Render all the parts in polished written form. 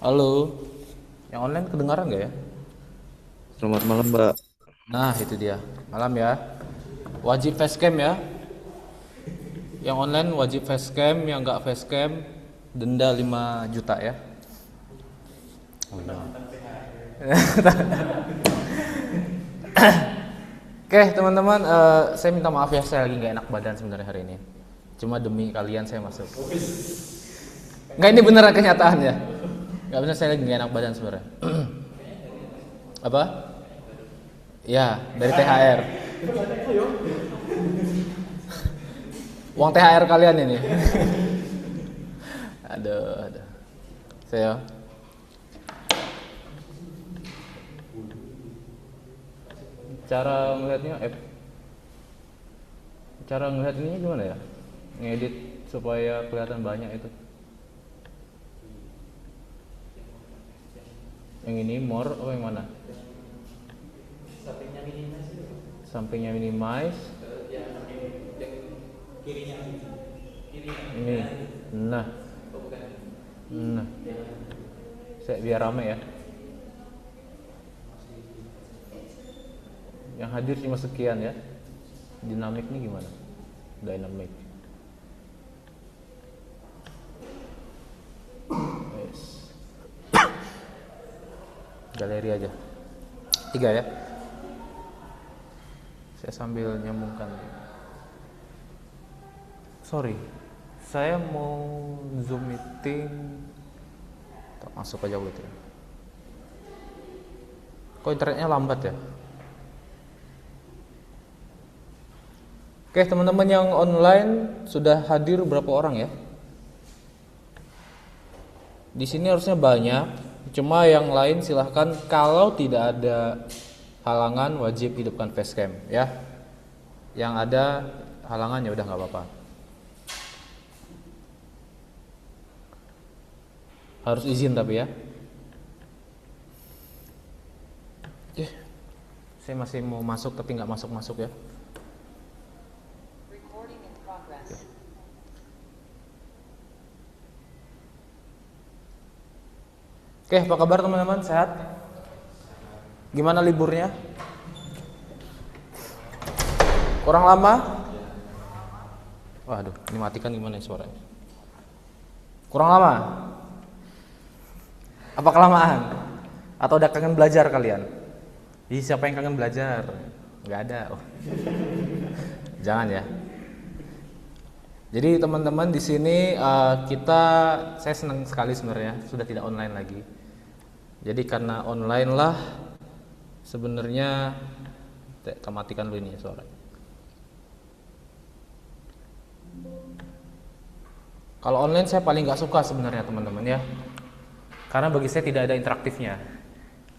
Halo, yang online kedengaran nggak ya? Selamat malam, Mbak. Nah, itu dia. Malam ya. Wajib facecam ya. Yang online wajib facecam, yang nggak facecam denda 5 juta ya. Oh, iya. Oke, teman-teman, saya minta maaf ya, saya lagi nggak enak badan sebenarnya hari ini. Cuma demi kalian saya masuk. Nggak, ini beneran kenyataan ya. Nggak bener, saya lagi nggak enak badan sebenarnya. Apa? Ya, dari THR. Uang THR kalian ini. Aduh. Saya cara ngelihatnya cara ngelihat ininya gimana ya? Ngedit supaya kelihatan banyak itu. Yang ini more apa yang mana? Sampingnya minimize. Ini. Nah. Saya biar rame ya. Yang hadir cuma sekian ya. Dinamiknya gimana? Dynamic. Yes. Galeri aja. 3 ya. Saya sambil nyambungkan. Sorry, saya mau Zoom meeting. Masuk aja gitu ya. Kok internetnya lambat ya? Oke, teman-teman yang online sudah hadir berapa orang ya? Di sini harusnya banyak, cuma yang lain silahkan kalau tidak ada halangan wajib hidupkan facecam ya. Yang ada halangan ya udah nggak apa-apa. Harus izin tapi ya. Oke, saya masih mau masuk tapi nggak masuk ya. Oke, apa kabar teman-teman? Sehat? Gimana liburnya? Kurang lama? Waduh, ini matikan gimana suaranya? Kurang lama? Apa kelamaan? Atau udah kangen belajar kalian? Ih, siapa yang kangen belajar? Nggak ada. Oh. Jangan ya. Jadi teman-teman di sini saya senang sekali sebenarnya sudah tidak online lagi. Jadi karena online lah sebenarnya kita matikan dulu ini suaranya. Kalau online saya paling nggak suka sebenarnya teman-teman ya, karena bagi saya tidak ada interaktifnya.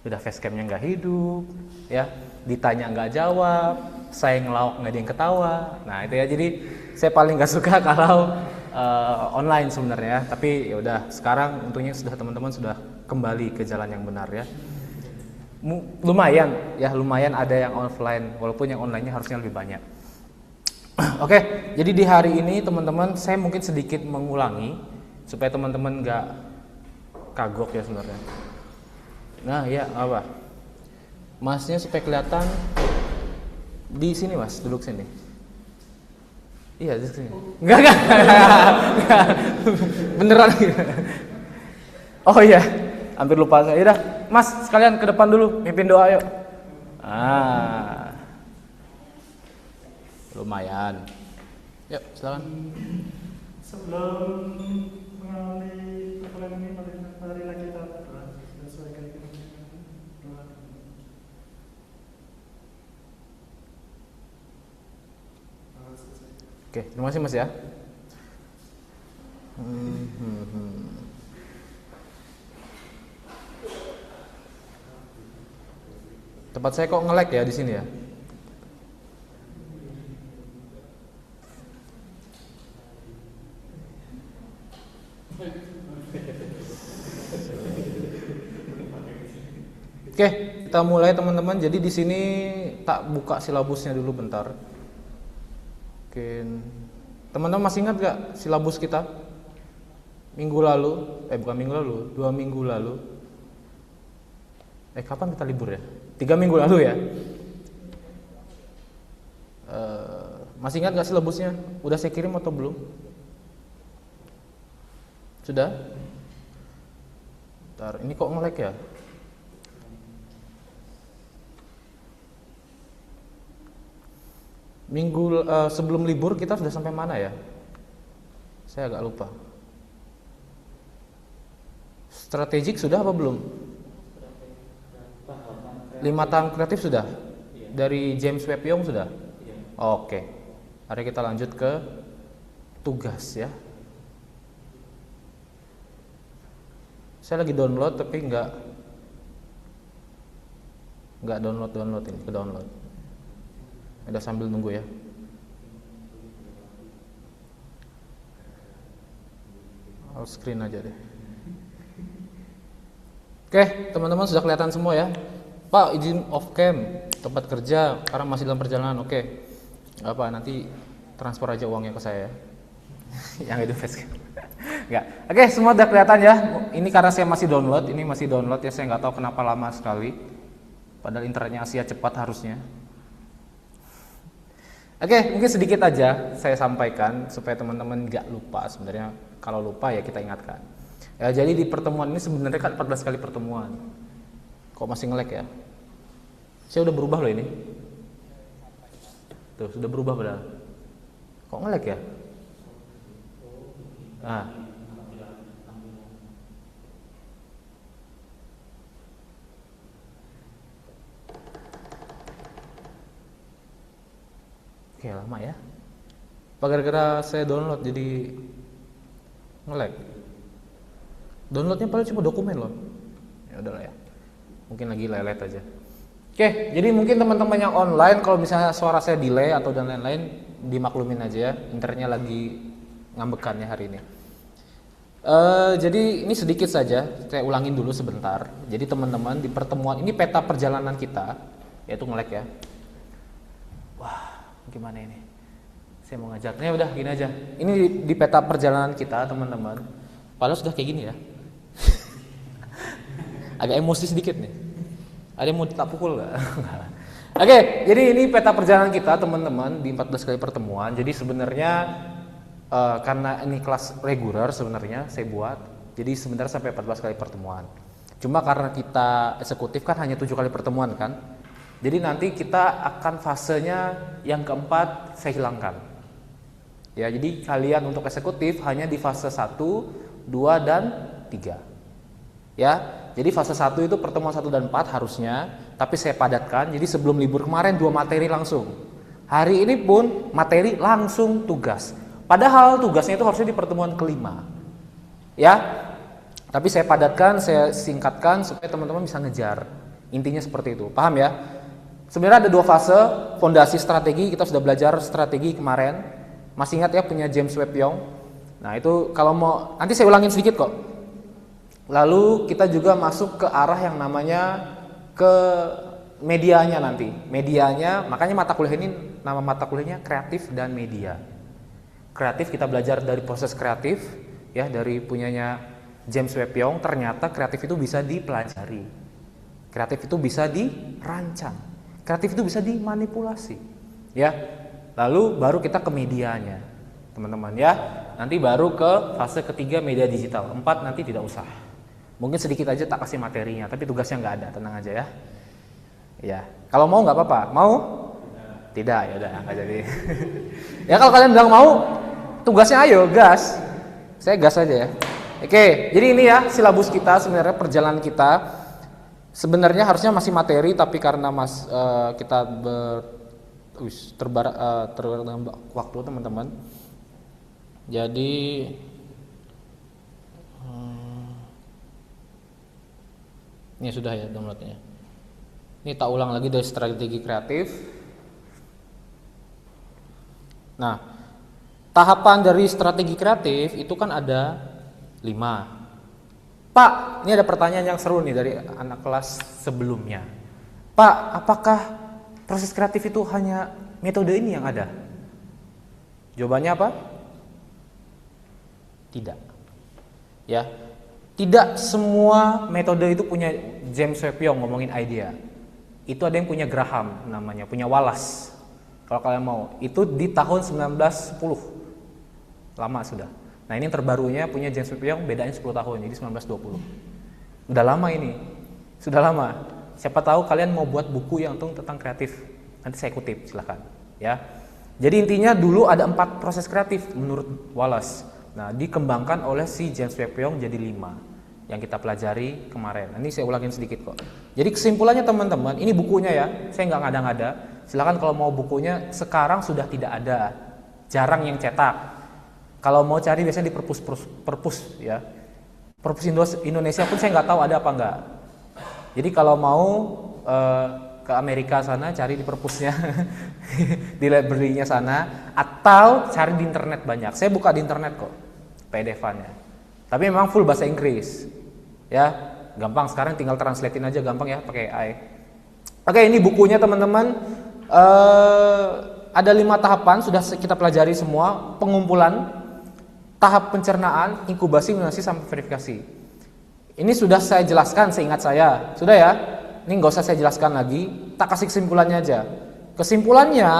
Udah facecamnya nggak hidup, ya, ditanya nggak jawab, saya ngelawak nggak ada yang ketawa. Nah itu ya, jadi saya paling nggak suka kalau online sebenarnya. Tapi ya udah, sekarang untungnya sudah teman-teman sudah kembali ke jalan yang benar ya. Lumayan ada yang offline, walaupun yang online-nya harusnya lebih banyak. Oke, jadi di hari ini teman-teman saya mungkin sedikit mengulangi supaya teman-teman nggak kagok ya sebenarnya. Nah ya apa? Masnya supaya kelihatan di sini mas, duduk sini. Iya duduk sini. Enggak. Beneran. Oh iya, hampir lupa saya. Udah, mas sekalian ke depan dulu, mimpin doa yuk. Lumayan. Yuk, silakan. Sebelum mengalami perkuliahan ini, marilah kita berdoa sesuai dengan doa. Oke, terima kasih mas ya. Tempat saya kok nge-lag ya di sini ya? Oke, kita mulai teman-teman. Jadi di sini tak buka silabusnya dulu bentar. Oke, teman-teman masih ingat gak silabus kita? minggu lalu, bukan minggu lalu, 2 minggu lalu. Kapan kita libur ya? 3 minggu lalu ya. Masih ingat gak silabusnya? Udah saya kirim atau belum? Sudah? Bentar, ini kok nge-lag ya? Minggu sebelum libur kita sudah sampai mana ya? Saya agak lupa. Strategik sudah apa belum? 5 tahun kreatif sudah? Dari James Webb Young sudah? Oke. Mari kita lanjut ke tugas ya. Saya lagi download tapi nggak download ini, ke download. Udah sambil nunggu ya. All screen aja deh. Oke, teman-teman sudah kelihatan semua ya. Pak, izin off cam, tempat kerja karena masih dalam perjalanan. Oke. Apa nanti transfer aja uangnya ke saya. Yang itu facecam. Enggak. Oke, semua udah kelihatan ya. Ini karena saya masih download, ya, saya nggak tahu kenapa lama sekali. Padahal internetnya Asia cepat harusnya. Oke, mungkin sedikit aja saya sampaikan supaya teman-teman nggak lupa. Sebenarnya kalau lupa ya kita ingatkan. Ya, jadi di pertemuan ini sebenarnya kan 14 kali pertemuan. Kok masih nge-lag ya? Saya udah berubah loh ini. Tuh, sudah berubah padahal. Kok nge-lag ya? Oke, lama ya. Apa gara-gara saya download jadi nge-lag? Downloadnya paling cuma dokumen loh. Ya udahlah ya. Mungkin lagi lelet aja. Oke, jadi mungkin teman-teman yang online kalau misalnya suara saya delay atau dan lain-lain dimaklumin aja ya. Internetnya lagi ngambekannya hari ini. Jadi ini sedikit saja, saya ulangin dulu sebentar. Jadi teman-teman di pertemuan ini peta perjalanan kita, yaitu nge-lag ya. Wah, gimana ini? Saya mau ngajarnya udah gini aja. Ini di peta perjalanan kita teman-teman. Padahal sudah kayak gini ya. Agak emosi sedikit nih. Ada yang mau tak pukul gak? Oke, jadi ini peta perjalanan kita teman-teman di 14 kali pertemuan. Jadi sebenarnya karena ini kelas reguler sebenarnya saya buat. Jadi sebenarnya sampai 14 kali pertemuan. Cuma karena kita eksekutif kan hanya 7 kali pertemuan kan. Jadi nanti kita akan fasenya yang keempat saya hilangkan. Ya, jadi kalian untuk eksekutif hanya di fase 1, 2 dan 3. Ya. Jadi fase 1 itu pertemuan 1 dan 4 harusnya, tapi saya padatkan. Jadi sebelum libur kemarin 2 materi langsung. Hari ini pun materi langsung tugas. Padahal tugasnya itu harusnya di pertemuan kelima. Ya. Tapi saya padatkan, saya singkatkan supaya teman-teman bisa ngejar. Intinya seperti itu. Paham ya? Sebenarnya ada 2 fase, fondasi strategi, kita sudah belajar strategi kemarin. Masih ingat ya punya James Webb Young? Nah, itu kalau mau nanti saya ulangin sedikit kok. Lalu kita juga masuk ke arah yang namanya ke medianya nanti. Medianya, makanya mata kuliah ini nama mata kuliahnya kreatif dan media. Kreatif kita belajar dari proses kreatif ya, dari punyanya James Webb Young. Ternyata kreatif itu bisa dipelajari. Kreatif itu bisa dirancang. Kreatif itu bisa dimanipulasi. Ya. Lalu baru kita ke medianya. Teman-teman ya. Nanti baru ke fase ketiga media digital. 4 nanti tidak usah. Mungkin sedikit aja tak kasih materinya, tapi tugasnya nggak ada, tenang aja ya. Ya, kalau mau nggak apa-apa. Mau? Tidak, ya udah nggak jadi. Ya kalau kalian bilang mau, tugasnya ayo gas. Saya gas aja ya. Oke, jadi ini ya silabus kita sebenarnya perjalanan kita. Sebenarnya harusnya masih materi, tapi karena kita terbatas waktu teman-teman. Jadi ini sudah ya downloadnya. Ini tak ulang lagi dari strategi kreatif. Nah, tahapan dari strategi kreatif itu kan ada 5. Pak, ini ada pertanyaan yang seru nih dari anak kelas sebelumnya. Pak, apakah proses kreatif itu hanya metode ini yang ada? Jawabannya apa? Tidak. Ya, tidak semua metode itu punya James Webb Young ngomongin idea. Itu ada yang punya Graham namanya, punya Wallace. Kalau kalian mau, itu di tahun 1910. Lama sudah. Nah, ini terbarunya punya James Webb Young, bedanya 10 tahun, jadi 1920. Udah lama ini. Sudah lama. Siapa tahu kalian mau buat buku yang tentang kreatif. Nanti saya kutip, silahkan. Ya. Jadi intinya dulu ada 4 proses kreatif menurut Wallace. Nah, dikembangkan oleh si James Webb Young jadi 5 yang kita pelajari kemarin. Ini saya ulangin sedikit kok. Jadi kesimpulannya teman-teman, ini bukunya ya. Saya nggak ngada-ngada. Silakan kalau mau bukunya, sekarang sudah tidak ada. Jarang yang cetak. Kalau mau cari biasanya di perpus ya. Perpus Indonesia pun saya nggak tahu ada apa nggak. Jadi kalau mau ke Amerika sana cari di perpusnya, di library-nya sana, atau cari di internet banyak. Saya buka di internet kok, PDF-nya. Tapi memang full bahasa Inggris, ya gampang. Sekarang tinggal translatein aja gampang ya pakai AI. Oke, ini bukunya teman-teman. Ada 5 tahapan sudah kita pelajari semua: pengumpulan, tahap pencernaan, inkubasi, imunisasi, sampai verifikasi. Ini sudah saya jelaskan seingat saya, sudah ya. Ini nggak usah saya jelaskan lagi, tak kasih kesimpulannya aja. Kesimpulannya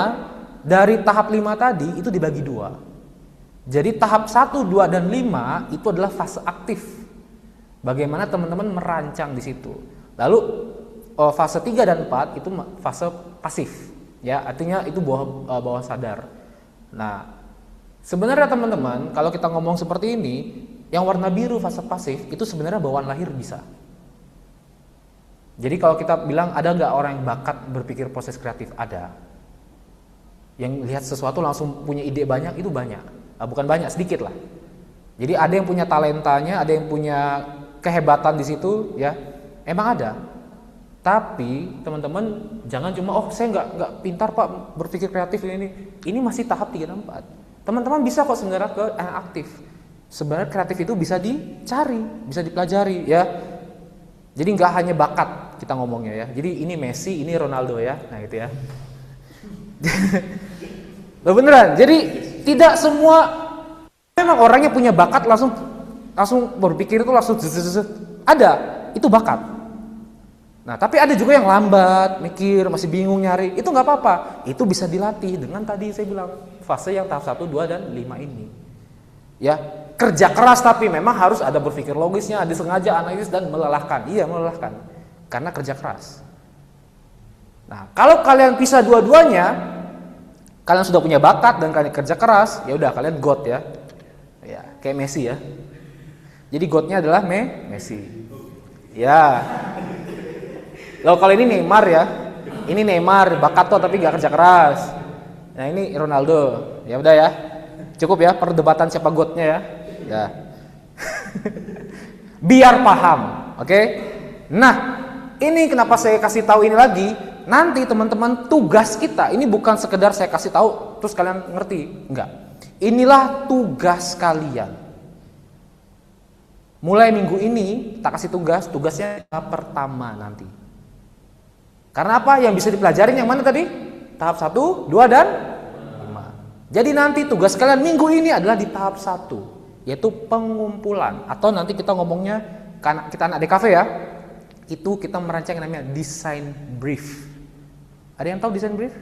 dari tahap 5 tadi itu dibagi 2. Jadi tahap 1, 2, dan 5 itu adalah fase aktif. Bagaimana teman-teman merancang di situ. Lalu fase 3 dan 4 itu fase pasif. Ya, artinya itu bawah sadar. Nah, sebenarnya teman-teman, kalau kita ngomong seperti ini, yang warna biru fase pasif itu sebenarnya bawaan lahir bisa. Jadi kalau kita bilang ada nggak orang yang bakat berpikir proses kreatif? Ada. Yang lihat sesuatu langsung punya ide banyak, itu banyak. Bukan banyak, sedikit lah. Jadi ada yang punya talentanya, ada yang punya kehebatan di situ, ya. Emang ada. Tapi teman-teman jangan cuma saya nggak pintar Pak berpikir kreatif ini. Ini masih tahap 3 dan 4. Teman-teman bisa kok sebenarnya ke yang aktif. Sebenarnya kreatif itu bisa dicari, bisa dipelajari, ya. Jadi nggak hanya bakat kita ngomongnya ya. Jadi ini Messi, ini Ronaldo ya. Nah gitu ya. Loh beneran. Jadi tidak semua memang orangnya punya bakat langsung berpikir itu langsung ada, itu bakat. Nah, tapi ada juga yang lambat, mikir, masih bingung nyari. Itu nggak apa-apa. Itu bisa dilatih dengan tadi saya bilang fase yang tahap 1, 2, dan 5 ini. Ya, kerja keras tapi memang harus ada berpikir logisnya, ada sengaja analisis dan melelahkan. Iya, melelahkan. Karena kerja keras. Nah, kalau kalian bisa dua-duanya, kalian sudah punya bakat dan kalian kerja keras, ya udah kalian God ya. Ya, kayak Messi ya. Jadi God-nya adalah Messi. Ya. Loh kalau ini Neymar ya. Ini Neymar, bakat tuh tapi gak kerja keras. Nah, ini Ronaldo. Ya udah ya. Cukup ya perdebatan siapa God-nya ya. Ya. Biar paham, oke? Nah, ini kenapa saya kasih tahu ini lagi? Nanti teman-teman tugas kita ini bukan sekedar saya kasih tahu terus kalian ngerti, enggak. Inilah tugas kalian. Mulai minggu ini tak kasih tugasnya pertama nanti. Karena apa? Yang bisa dipelajarin yang mana tadi? Tahap 1, 2, dan 5. Jadi nanti tugas kalian minggu ini adalah di tahap 1, yaitu pengumpulan. Atau nanti kita ngomongnya, kita anak DKV ya, itu kita merancang yang namanya design brief. Ada yang tahu design brief?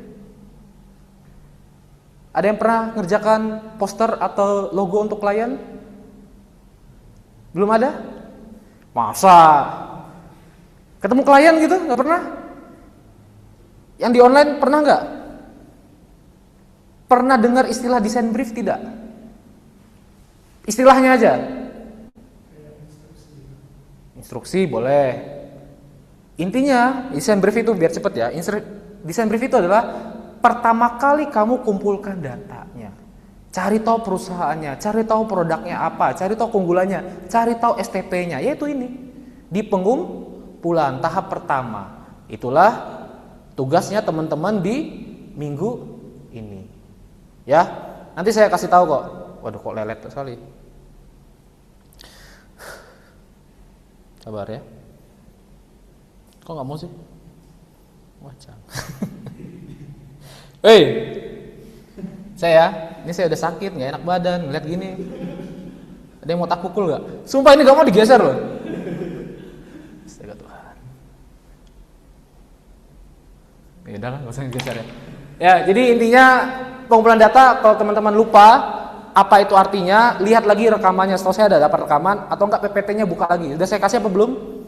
Ada yang pernah ngerjakan poster atau logo untuk klien? Belum ada? Masa? Ketemu klien gitu? Gak pernah? Yang di online pernah gak? Pernah dengar istilah design brief tidak? Istilahnya aja. Instruksi boleh. Intinya design brief itu biar cepet ya. Design brief itu adalah pertama kali kamu kumpulkan datanya. Cari tahu perusahaannya, cari tahu produknya apa, cari tahu keunggulannya, cari tahu STP-nya, yaitu ini. Di pengumpulan tahap pertama. Itulah tugasnya teman-teman di minggu ini. Ya, nanti saya kasih tahu kok. Waduh kok lelet sekali. Sabar ya. Kok nggak mau sih? Wajah. Ini saya udah sakit, nggak enak badan, ngeliat gini. Ada yang mau tak pukul nggak? Sumpah ini gak mau digeser loh. Astaga Tuhan. Ya udahlah, nggak usah digeser ya. Ya, jadi intinya pengumpulan data, kalau teman-teman lupa apa itu artinya, lihat lagi rekamannya. Setahu saya ada dapat rekaman atau enggak PPT-nya buka lagi. Udah saya kasih apa belum?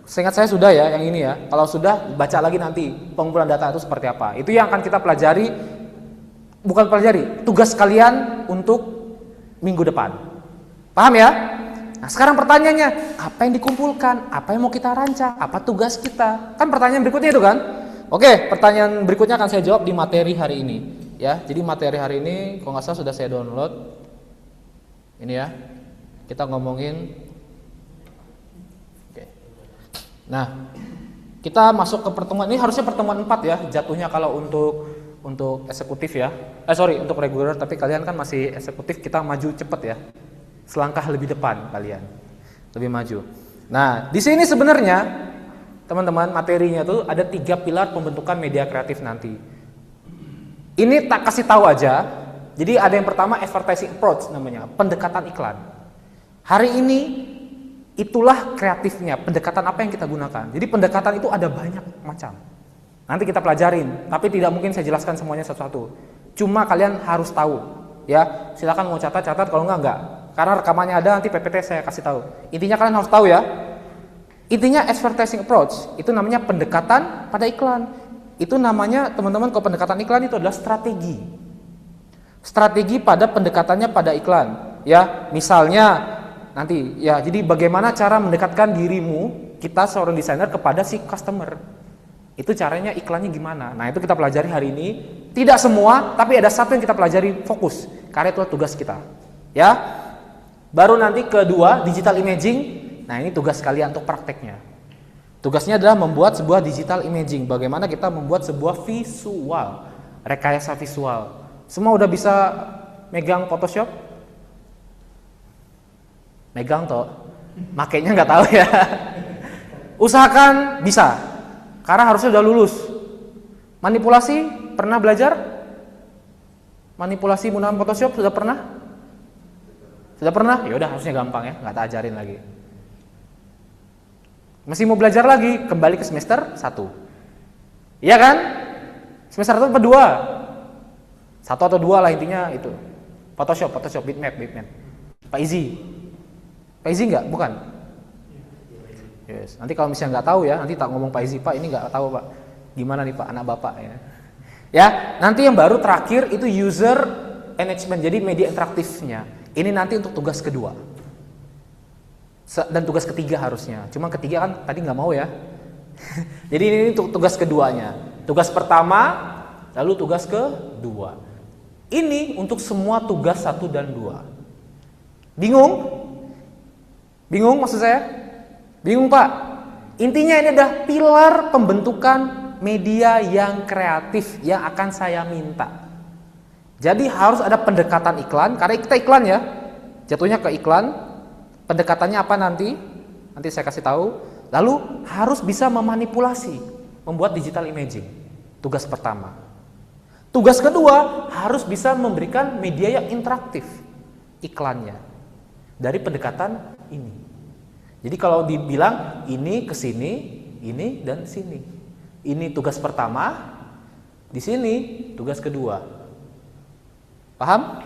Seingat saya sudah ya, yang ini ya. Kalau sudah, baca lagi nanti pengumpulan data itu seperti apa. Itu yang akan kita pelajari, bukan pelajari, tugas kalian untuk minggu depan. Paham ya? Nah sekarang pertanyaannya, apa yang dikumpulkan? Apa yang mau kita rancang? Apa tugas kita? Kan pertanyaan berikutnya itu kan? Oke, pertanyaan berikutnya akan saya jawab di materi hari ini. Ya, jadi materi hari ini, kalau nggak salah sudah saya download. Ini ya, kita ngomongin. Nah, kita masuk ke pertemuan ini, harusnya pertemuan 4 ya jatuhnya kalau untuk eksekutif ya. Untuk reguler, tapi kalian kan masih eksekutif, kita maju cepet ya. Selangkah lebih depan kalian. Lebih maju. Nah, di sini sebenarnya teman-teman materinya tuh ada 3 pilar pembentukan media kreatif nanti. Ini tak kasih tahu aja. Jadi ada yang pertama advertising approach namanya, pendekatan iklan. Hari ini itulah kreatifnya, pendekatan apa yang kita gunakan. Jadi pendekatan itu ada banyak macam. Nanti kita pelajarin, tapi tidak mungkin saya jelaskan semuanya satu-satu. Cuma kalian harus tahu, ya. Silakan mau catat, kalau enggak. Karena rekamannya ada, nanti PPT saya kasih tahu. Intinya kalian harus tahu ya. Intinya advertising approach itu namanya pendekatan pada iklan. Itu namanya teman-teman, kalau pendekatan iklan itu adalah strategi. Strategi pada pendekatannya pada iklan, ya. Misalnya nanti ya, jadi bagaimana cara mendekatkan dirimu, kita seorang desainer, kepada si customer. Itu caranya iklannya gimana. Nah, itu kita pelajari hari ini. Tidak semua, tapi ada satu yang kita pelajari fokus. Karena itu tugas kita. Ya. Baru nanti kedua, digital imaging. Nah, ini tugas kalian untuk prakteknya. Tugasnya adalah membuat sebuah digital imaging. Bagaimana kita membuat sebuah visual, rekayasa visual. Semua udah bisa megang Photoshop? Megang toh, makainya nggak tahu ya. Usahakan bisa, karena harusnya udah lulus. Manipulasi pernah belajar? Manipulasi menggunakan Photoshop sudah pernah? Sudah pernah? Ya udah, harusnya gampang ya, nggak tak ajarin lagi. Masih mau belajar lagi? Kembali ke semester 1. Iya kan? Semester 1 apa 2? 1 atau 2 lah intinya itu. Photoshop, bitmap. Pak Izi enggak? Bukan? Yes. Nanti kalau misalnya nggak tahu ya, nanti tak ngomong Pak Izi, Pak ini nggak tahu Pak. Gimana nih Pak, anak Bapak ya. Ya, nanti yang baru terakhir itu user management, jadi media interaktifnya. Ini nanti untuk tugas kedua. Dan tugas ketiga harusnya. Cuma ketiga kan tadi nggak mau ya. Jadi ini untuk tugas keduanya. Tugas pertama, lalu tugas kedua. Ini untuk semua tugas 1 dan 2. Bingung? Bingung maksud saya? Bingung Pak? Intinya ini adalah pilar pembentukan media yang kreatif yang akan saya minta. Jadi harus ada pendekatan iklan, karena kita iklan ya. Jatuhnya ke iklan. Pendekatannya apa nanti? Nanti saya kasih tahu. Lalu harus bisa memanipulasi, membuat digital imaging. Tugas pertama. Tugas kedua, harus bisa memberikan media yang interaktif, iklannya. Dari pendekatan ini. Jadi kalau dibilang ini ke sini, ini dan sini. Ini tugas pertama, di sini tugas kedua. Paham?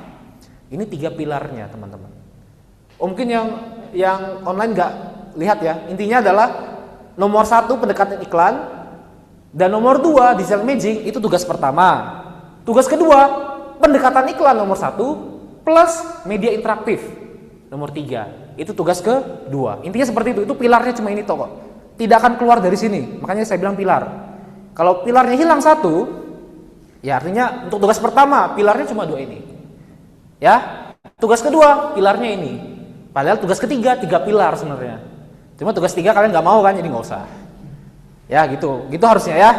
Ini 3 pilarnya, teman-teman. Mungkin yang online nggak lihat ya. Intinya adalah nomor 1 pendekatan iklan dan nomor 2 digital imaging itu tugas pertama. Tugas kedua pendekatan iklan nomor 1 plus media interaktif nomor 3. Itu tugas kedua. Intinya seperti itu. Itu pilarnya cuma ini toh kok. Tidak akan keluar dari sini. Makanya saya bilang pilar. Kalau pilarnya hilang 1, ya artinya untuk tugas pertama pilarnya cuma 2 ini. Ya. Tugas kedua pilarnya ini. Padahal tugas ketiga 3 pilar sebenarnya. Cuma tugas 3 kalian nggak mau kan, jadi nggak usah. Ya gitu. Gitu harusnya ya.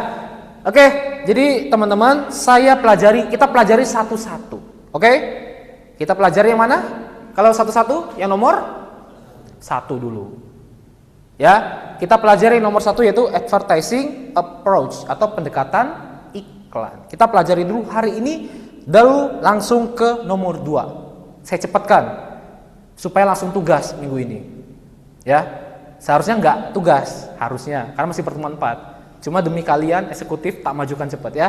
Oke. Jadi teman-teman, kita pelajari satu-satu. Oke? Kita pelajari yang mana? Kalau satu-satu, yang nomor 1 dulu. Ya, kita pelajari nomor 1 yaitu advertising approach atau pendekatan iklan. Kita pelajari dulu hari ini, lalu langsung ke nomor 2. Saya cepatkan. supaya langsung tugas minggu ini. Ya, seharusnya nggak tugas, harusnya, karena masih pertemuan 4. Cuma demi kalian eksekutif tak majukan cepat ya.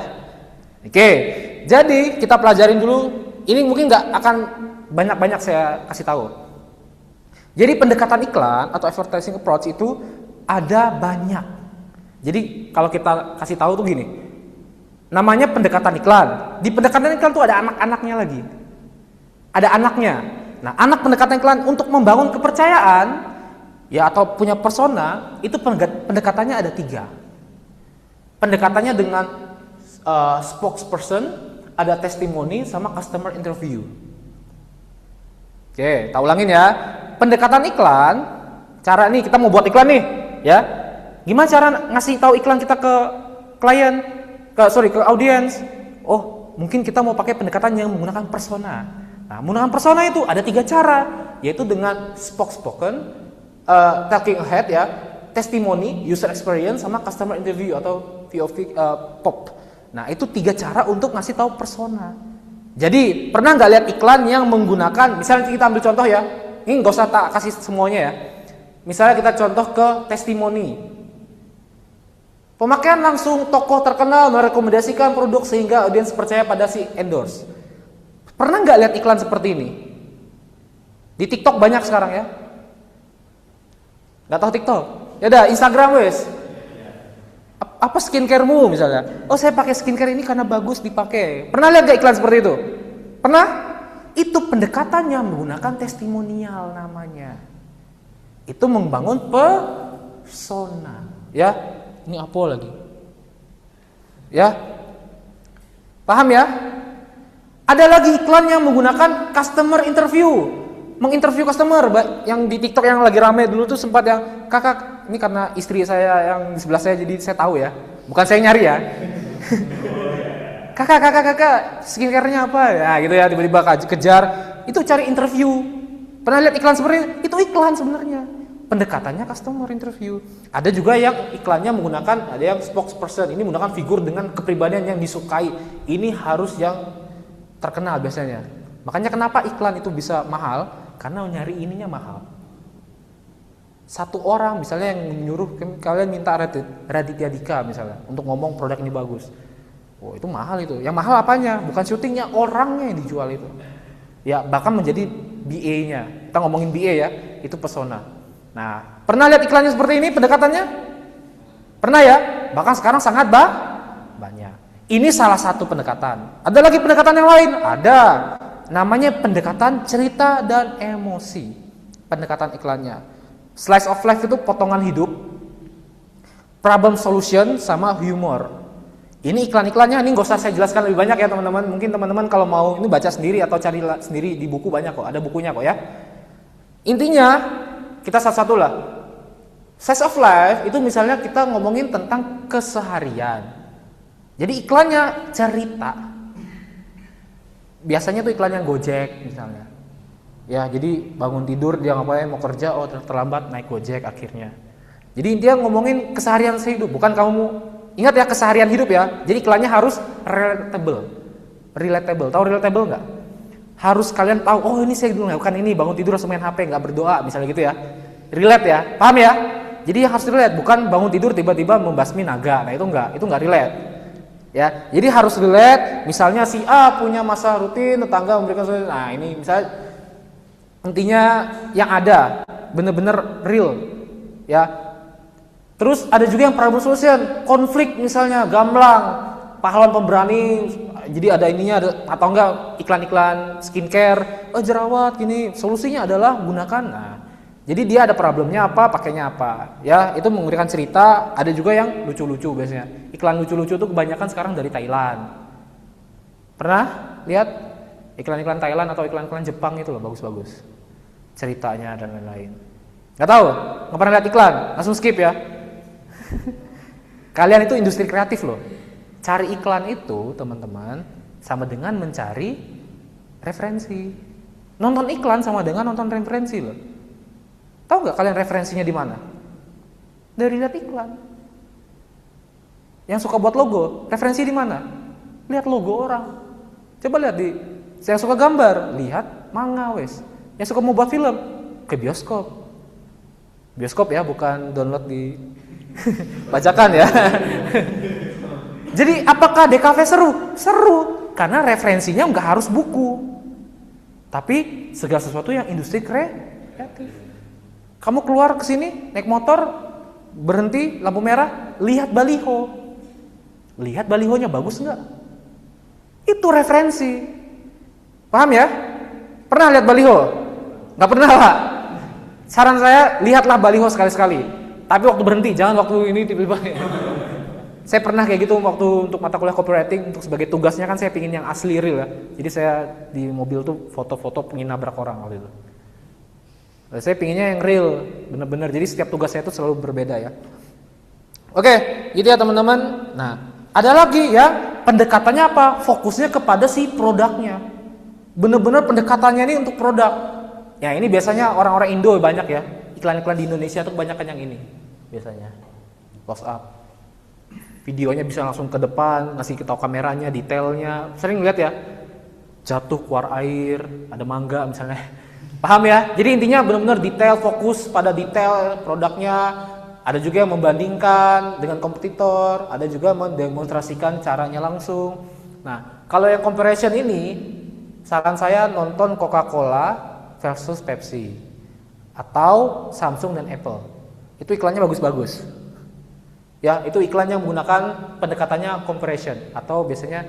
Oke, jadi kita pelajarin dulu. Ini mungkin nggak akan banyak-banyak saya kasih tahu. Jadi pendekatan iklan atau advertising approach itu ada banyak. Jadi kalau kita kasih tahu tuh gini, namanya pendekatan iklan. Di pendekatan iklan tuh ada anak-anaknya lagi. Ada anaknya. Nah, anak pendekatan iklan untuk membangun kepercayaan ya atau punya persona itu pendekatannya ada 3. Pendekatannya dengan spokesperson, ada testimoni, sama customer interview. Oke, tak ulangin ya. Pendekatan iklan, cara nih kita mau buat iklan nih, ya. Gimana cara ngasih tahu iklan kita ke klien, ke audiens? Oh, mungkin kita mau pakai pendekatan yang menggunakan persona. Nah, menggunakan persona itu ada 3 cara, yaitu dengan spoken, talking head ya, testimoni, user experience, sama customer interview atau POV pop. Nah, itu 3 cara untuk ngasih tahu persona. Jadi, pernah nggak lihat iklan yang menggunakan, misalnya kita ambil contoh ya, ini nggak usah tak kasih semuanya ya. Misalnya kita contoh ke testimoni. Pemakaian langsung tokoh terkenal merekomendasikan produk sehingga audiens percaya pada si endorse. Pernah nggak lihat iklan seperti ini? Di TikTok banyak sekarang ya. Nggak tahu TikTok? Ya udah, Instagram wes. Apa skincaremu misalnya? Oh, saya pakai skincare ini karena bagus dipakai. Pernah lihat gak iklan seperti itu? Pernah? Itu pendekatannya menggunakan testimonial namanya. Itu membangun persona. Ya, ini apa lagi? Ya, paham ya? Ada lagi iklan yang menggunakan customer interview. Menginterview customer, yang di TikTok yang lagi rame dulu tuh sempat yang kakak, ini karena istri saya yang di sebelah saya jadi saya tahu ya, bukan saya nyari ya. kakak, skincare-nya apa ya gitu ya, tiba-tiba kejar, itu cari interview. Pernah lihat iklan seperti itu iklan sebenarnya, pendekatannya customer interview. Ada juga yang iklannya menggunakan, ada yang spokesperson, ini menggunakan figur dengan kepribadian yang disukai, ini harus yang terkenal biasanya. Makanya kenapa iklan itu bisa mahal? Karena nyari ininya mahal. Satu orang misalnya yang menyuruh kalian minta Raditya Dika misalnya untuk ngomong produk ini bagus. Oh, itu mahal itu. Yang mahal apanya? Bukan syutingnya, orangnya yang dijual itu. Ya, bahkan menjadi BA-nya. Kita ngomongin BA ya, itu persona. Nah, pernah lihat iklannya seperti ini pendekatannya? Pernah ya? Bahkan sekarang sangat banyak. Ini salah satu pendekatan. Ada lagi pendekatan yang lain? Ada. Namanya pendekatan cerita dan emosi. Pendekatan iklannya. Slice of life itu potongan hidup. Problem solution sama humor. Ini iklan-iklannya, ini gak usah saya jelaskan lebih banyak ya teman-teman. Mungkin teman-teman kalau mau ini baca sendiri atau cari sendiri di buku banyak kok. Ada bukunya kok ya. Intinya kita satu-satu lah. Slice of life itu misalnya kita ngomongin tentang keseharian. Jadi iklannya cerita. Biasanya tuh iklan yang Gojek misalnya. Ya, jadi bangun tidur dia ngapain, mau kerja, oh terlambat naik Gojek akhirnya. Jadi dia ngomongin keseharian hidup, bukan kamu ingat ya keseharian hidup ya. Jadi iklannya harus relatable. Tahu relatable nggak? Harus kalian tahu, oh ini saya dulu melakukan ini, bangun tidur langsung main HP, nggak berdoa misalnya gitu ya. Relate ya, paham ya? Jadi harus relate, bukan bangun tidur tiba-tiba membasmi naga. Nah itu nggak relate. Ya, jadi harus relate. Misalnya si A punya masa rutin, tetangga memberikan solusi. Nah ini misalnya intinya yang ada bener-bener real. Ya, terus ada juga yang problem solution, konflik misalnya gamblang, pahlawan pemberani. Jadi ada ininya, ada atau enggak iklan-iklan skincare, jerawat gini. Solusinya adalah gunakan. Nah, jadi dia ada problemnya apa, pakainya apa. Ya, itu memberikan cerita. Ada juga yang lucu-lucu biasanya. Iklan lucu-lucu itu kebanyakan sekarang dari Thailand. Pernah lihat iklan-iklan Thailand atau iklan-iklan Jepang itu loh, bagus-bagus. Ceritanya dan lain-lain. Nggak tahu? Nggak pernah lihat iklan? Langsung skip ya. Kalian itu industri kreatif loh. Cari iklan itu, teman-teman, sama dengan mencari referensi. Nonton iklan sama dengan nonton referensi loh. Tahu nggak kalian referensinya di mana? Dari lihat iklan. Yang suka buat logo, referensi di mana? Lihat logo orang. Coba lihat yang suka gambar, lihat manga wes. Yang suka mau buat film ke bioskop. Bioskop ya, bukan download di bacakan ya. Jadi apakah DKV seru? Seru, karena referensinya nggak harus buku. Tapi segala sesuatu yang industri kreatif. Kamu keluar ke sini naik motor, berhenti lampu merah, lihat baliho. Lihat balihonya bagus nggak? Itu referensi. Paham ya? Pernah lihat baliho? Nggak pernah Pak? Saran saya, lihatlah baliho sekali-sekali. Tapi waktu berhenti, jangan waktu ini tiba-tiba. Saya pernah kayak gitu waktu untuk mata kuliah copywriting, untuk sebagai tugasnya kan saya pingin yang asli real ya. Jadi saya di mobil tuh foto-foto pengen nabrak orang waktu itu. Saya pinginnya yang real, bener-bener. Jadi setiap tugas saya itu selalu berbeda ya. Oke, gitu ya teman-teman. Nah, ada lagi ya, pendekatannya apa? Fokusnya kepada si produknya. Bener-bener pendekatannya ini untuk produk. Ya ini biasanya orang-orang Indo banyak ya. Iklan-iklan di Indonesia tuh kebanyakan yang ini biasanya. Close up. Videonya bisa langsung ke depan, ngasih tahu kameranya, detailnya. Sering lihat ya, jatuh keluar air, ada mangga misalnya. Paham ya? Jadi intinya benar-benar detail, fokus pada detail produknya. Ada juga yang membandingkan dengan kompetitor, ada juga mendemonstrasikan caranya langsung. Nah, kalau yang comparison ini, saran saya nonton Coca-Cola versus Pepsi atau Samsung dan Apple. Itu iklannya bagus-bagus. Ya, itu iklan yang menggunakan pendekatannya comparison atau biasanya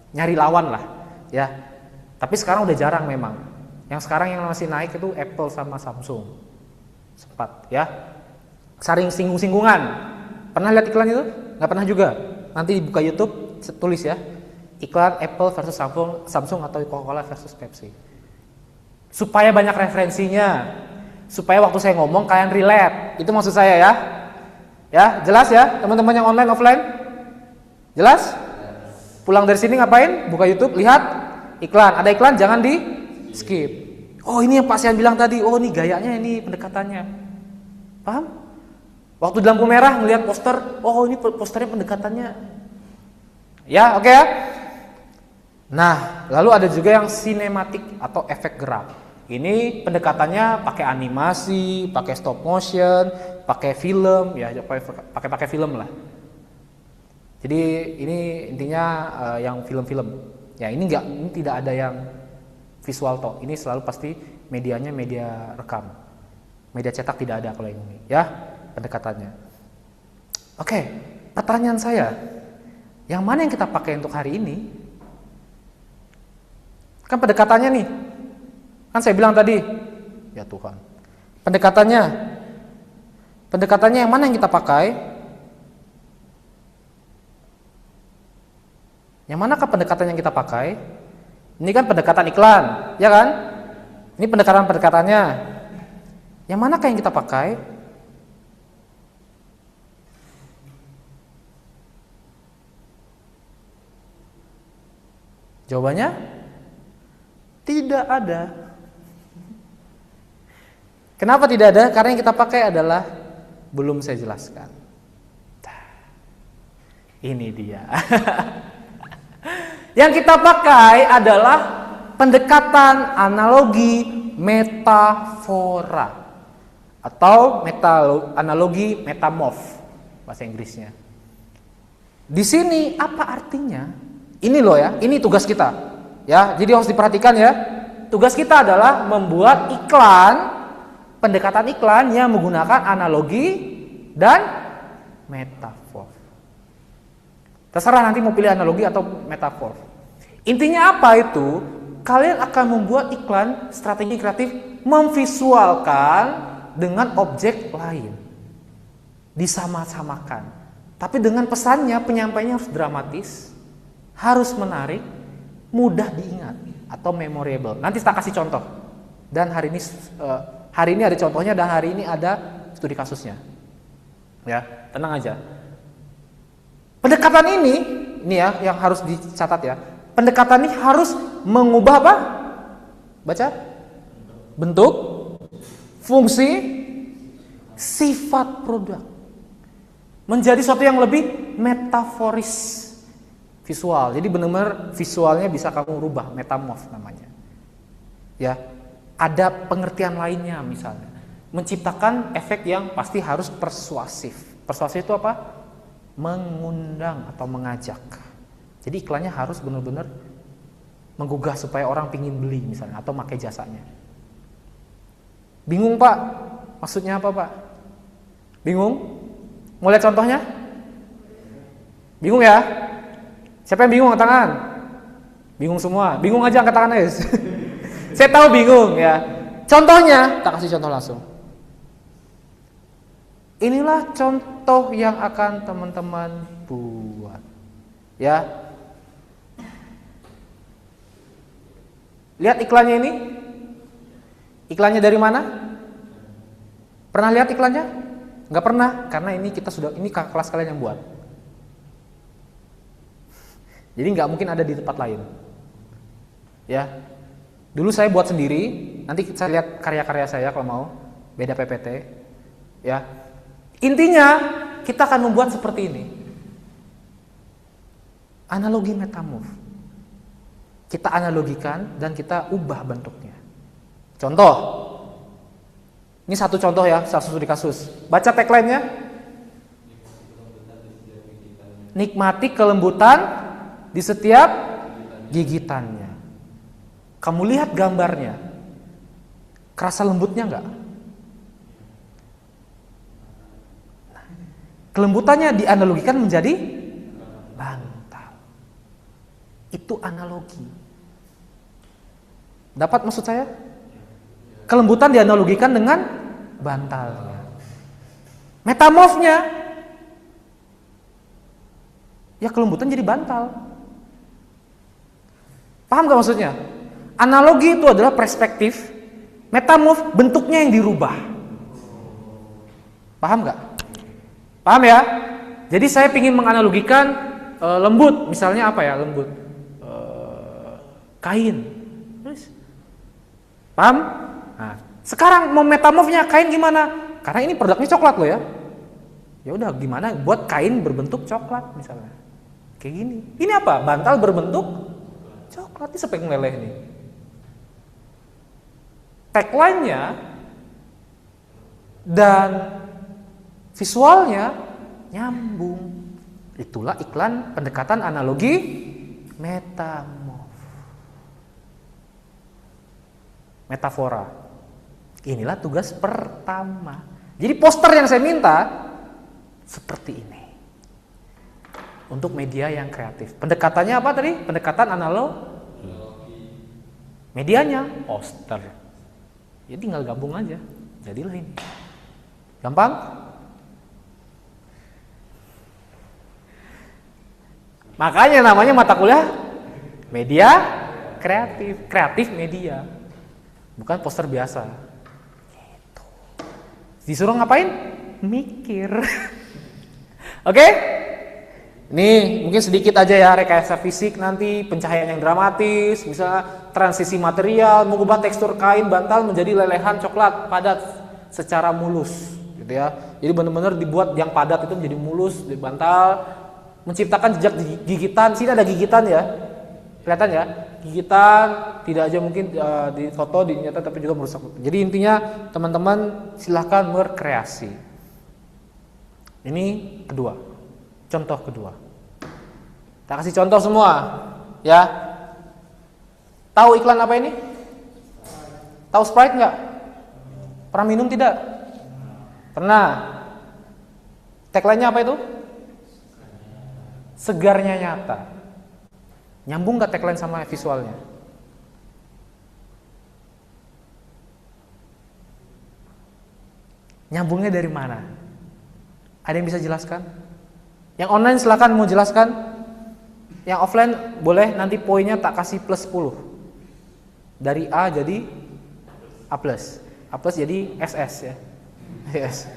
nyari lawan lah, ya. Tapi sekarang udah jarang memang. Yang sekarang yang masih naik itu Apple sama Samsung. Sempat, ya. Saring singgung-singgungan. Pernah lihat iklan itu? Nggak pernah juga. Nanti dibuka YouTube, tulis ya. Iklan Apple versus Samsung atau Coca-Cola versus Pepsi. Supaya banyak referensinya. Supaya waktu saya ngomong kalian relate. Itu maksud saya ya. Ya, jelas ya teman-teman yang online offline? Jelas? Pulang dari sini ngapain? Buka YouTube, lihat iklan. Ada iklan jangan di skip. Oh, ini yang Pak Sian bilang tadi. Oh, ini gayanya, ini pendekatannya. Paham? Waktu di lampu merah ngelihat poster, oh ini posternya pendekatannya. Ya, oke ya. Nah, lalu ada juga yang sinematik atau efek gerak. Ini pendekatannya pakai animasi, pakai stop motion, pakai film, ya pakai film lah. Jadi ini intinya yang film-film. Ya ini tidak ada yang visual toh. Ini selalu pasti medianya media rekam. Media cetak tidak ada kalau ini, ya pendekatannya. Oke, pertanyaan saya, yang mana yang kita pakai untuk hari ini? Kan pendekatannya nih. Kan saya bilang tadi, ya Tuhan. Pendekatannya yang mana yang kita pakai? Yang manakah pendekatan yang kita pakai? Ini kan pendekatan iklan, ya kan? Ini pendekatannya. Yang manakah yang kita pakai? Jawabannya tidak ada. Kenapa tidak ada? Karena yang kita pakai adalah belum saya jelaskan. Ini dia. Yang kita pakai adalah pendekatan analogi metafora atau analogi metamorf bahasa Inggrisnya. Di sini apa artinya? Ini loh ya, ini tugas kita. Ya, jadi harus diperhatikan ya. Tugas kita adalah membuat iklan, pendekatan iklan yang menggunakan analogi dan metafor. Terserah nanti mau pilih analogi atau metafor. Intinya apa itu? Kalian akan membuat iklan strategi kreatif memvisualkan dengan objek lain. Disama-samakan. Tapi dengan pesannya, penyampaiannya harus dramatis, harus menarik, mudah diingat atau memorable. Nanti saya kasih contoh. Dan hari ini ada contohnya dan hari ini ada studi kasusnya. Ya, tenang aja. Pendekatan ini ya yang harus dicatat ya. Pendekatan ini harus mengubah apa? Baca. Bentuk, fungsi, sifat produk. Menjadi sesuatu yang lebih metaforis. Visual. Jadi benar-benar visualnya bisa kamu rubah, metamorf namanya. Ya, ada pengertian lainnya misalnya. Menciptakan efek yang pasti harus persuasif. Persuasif itu apa? Mengundang atau mengajak. Jadi iklannya harus benar-benar menggugah supaya orang pingin beli misalnya atau pakai jasanya. Bingung Pak? Maksudnya apa Pak? Bingung? Mau lihat contohnya? Bingung ya? Siapa yang bingung angkat tangan? Bingung semua? Bingung aja angkat tangan guys. Saya tahu bingung ya. Contohnya, tak kasih contoh langsung. Inilah contoh yang akan teman-teman buat. Ya. Lihat iklannya ini. Iklannya dari mana? Pernah lihat iklannya? Enggak pernah, karena ini kelas kalian yang buat. Jadi nggak mungkin ada di tempat lain. Ya. Dulu saya buat sendiri, nanti saya lihat karya-karya saya kalau mau, beda PPT. Ya. Intinya kita akan membuat seperti ini. Analogi metamorf. Kita analogikan dan kita ubah bentuknya. Contoh. Ini satu contoh ya, satu studi kasus. Baca tagline-nya. Nikmati kelembutan di setiap gigitannya. Kamu lihat gambarnya. Kerasa lembutnya enggak? Kelembutannya dianalogikan menjadi bantal. Itu analogi. Dapat maksud saya? Kelembutan dianalogikan dengan bantalnya. Metamorfnya, ya kelembutan jadi bantal. Paham gak maksudnya? Analogi itu adalah perspektif, metamorf bentuknya yang dirubah. Paham gak? Paham ya? Jadi saya ingin menganalogikan lembut, misalnya apa ya lembut? Kain. Paham? Nah, sekarang mau metamorfnya kain gimana? Karena ini produknya coklat loh ya. Ya udah gimana buat kain berbentuk coklat misalnya. Kayak gini. Ini apa? Bantal berbentuk coklat. Ini sampai meleleh nih. Tagline-nya dan visualnya nyambung. Itulah iklan pendekatan analogi metamorf. Metafora. Inilah tugas pertama. Jadi poster yang saya minta seperti ini. Untuk media yang kreatif. Pendekatannya apa tadi? Pendekatan analogi. Medianya poster. Ya tinggal gabung aja. Jadilah ini. Gampang? Makanya namanya mata kuliah media kreatif. Kreatif media. Bukan poster biasa. Gitu. Disuruh ngapain? Mikir. Oke? Nih, mungkin sedikit aja ya rekayasa fisik nanti, pencahayaan yang dramatis, misalnya transisi material, mengubah tekstur kain bantal menjadi lelehan coklat padat secara mulus, gitu ya. Jadi benar-benar dibuat yang padat itu menjadi mulus, di bantal, menciptakan jejak gigitan. Sini ada gigitan ya, kelihatan ya, gigitan tidak aja mungkin di foto, di nyata, tapi juga merusak. Jadi intinya teman-teman silahkan berkreasi. Ini kedua, contoh kedua. Kita kasih contoh semua, ya. Tahu iklan apa ini? Tahu Sprite nggak? Pernah minum tidak? Pernah. Tagline-nya apa itu? Segarnya nyata. Nyambung nggak tagline sama visualnya? Nyambungnya dari mana? Ada yang bisa jelaskan? Yang online silakan mau jelaskan. Yang offline boleh nanti poinnya tak kasih plus 10. Dari A jadi A plus. A plus jadi SS ya. Yes.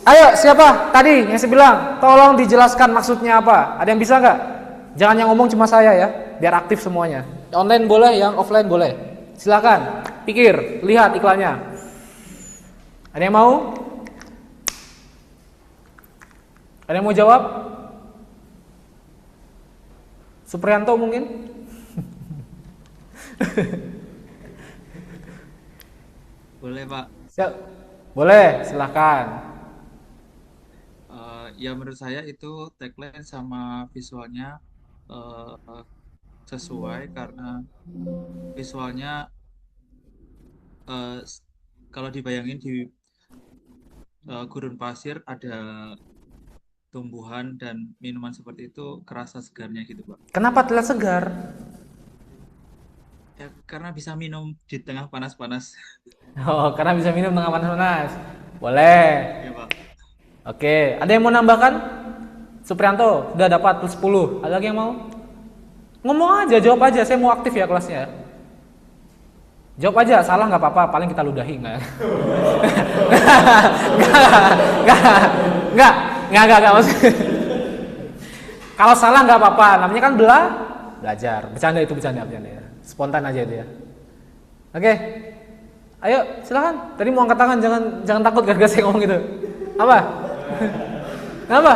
Ayo siapa tadi yang saya bilang? Tolong dijelaskan maksudnya apa? Ada yang bisa nggak? Jangan yang ngomong cuma saya ya. Biar aktif semuanya. Yang online boleh, yang offline boleh. Silakan. Pikir, lihat iklannya. Ada yang mau? Ada yang mau jawab? Suprianto mungkin? Boleh Pak. Siap. Boleh, silahkan. Ya menurut saya itu tagline sama visualnya eh, sesuai karena visualnya eh, s- kalau dibayangin di gurun pasir ada tumbuhan dan minuman seperti itu kerasa segarnya gitu Pak. Kenapa terlihat segar? Ya karena bisa minum di tengah panas-panas. Oh, karena bisa minum tengah panas-panas. Boleh. Ya Pak. Oke, ada yang mau nambahkan? Suprianto, sudah dapat plus 10. Ada lagi yang mau? Ngomong aja, jawab aja. Saya mau aktif ya kelasnya. Jawab aja, salah nggak apa-apa. Paling kita ludahi nggak? Nggak. Maksudnya. Kalau salah nggak apa-apa. Namanya kan belajar. Bercanda ya. Spontan aja itu ya. Oke, ayo silakan. Tadi mau angkat tangan, jangan takut gara-gara saya ngomong gitu. Apa? Apa?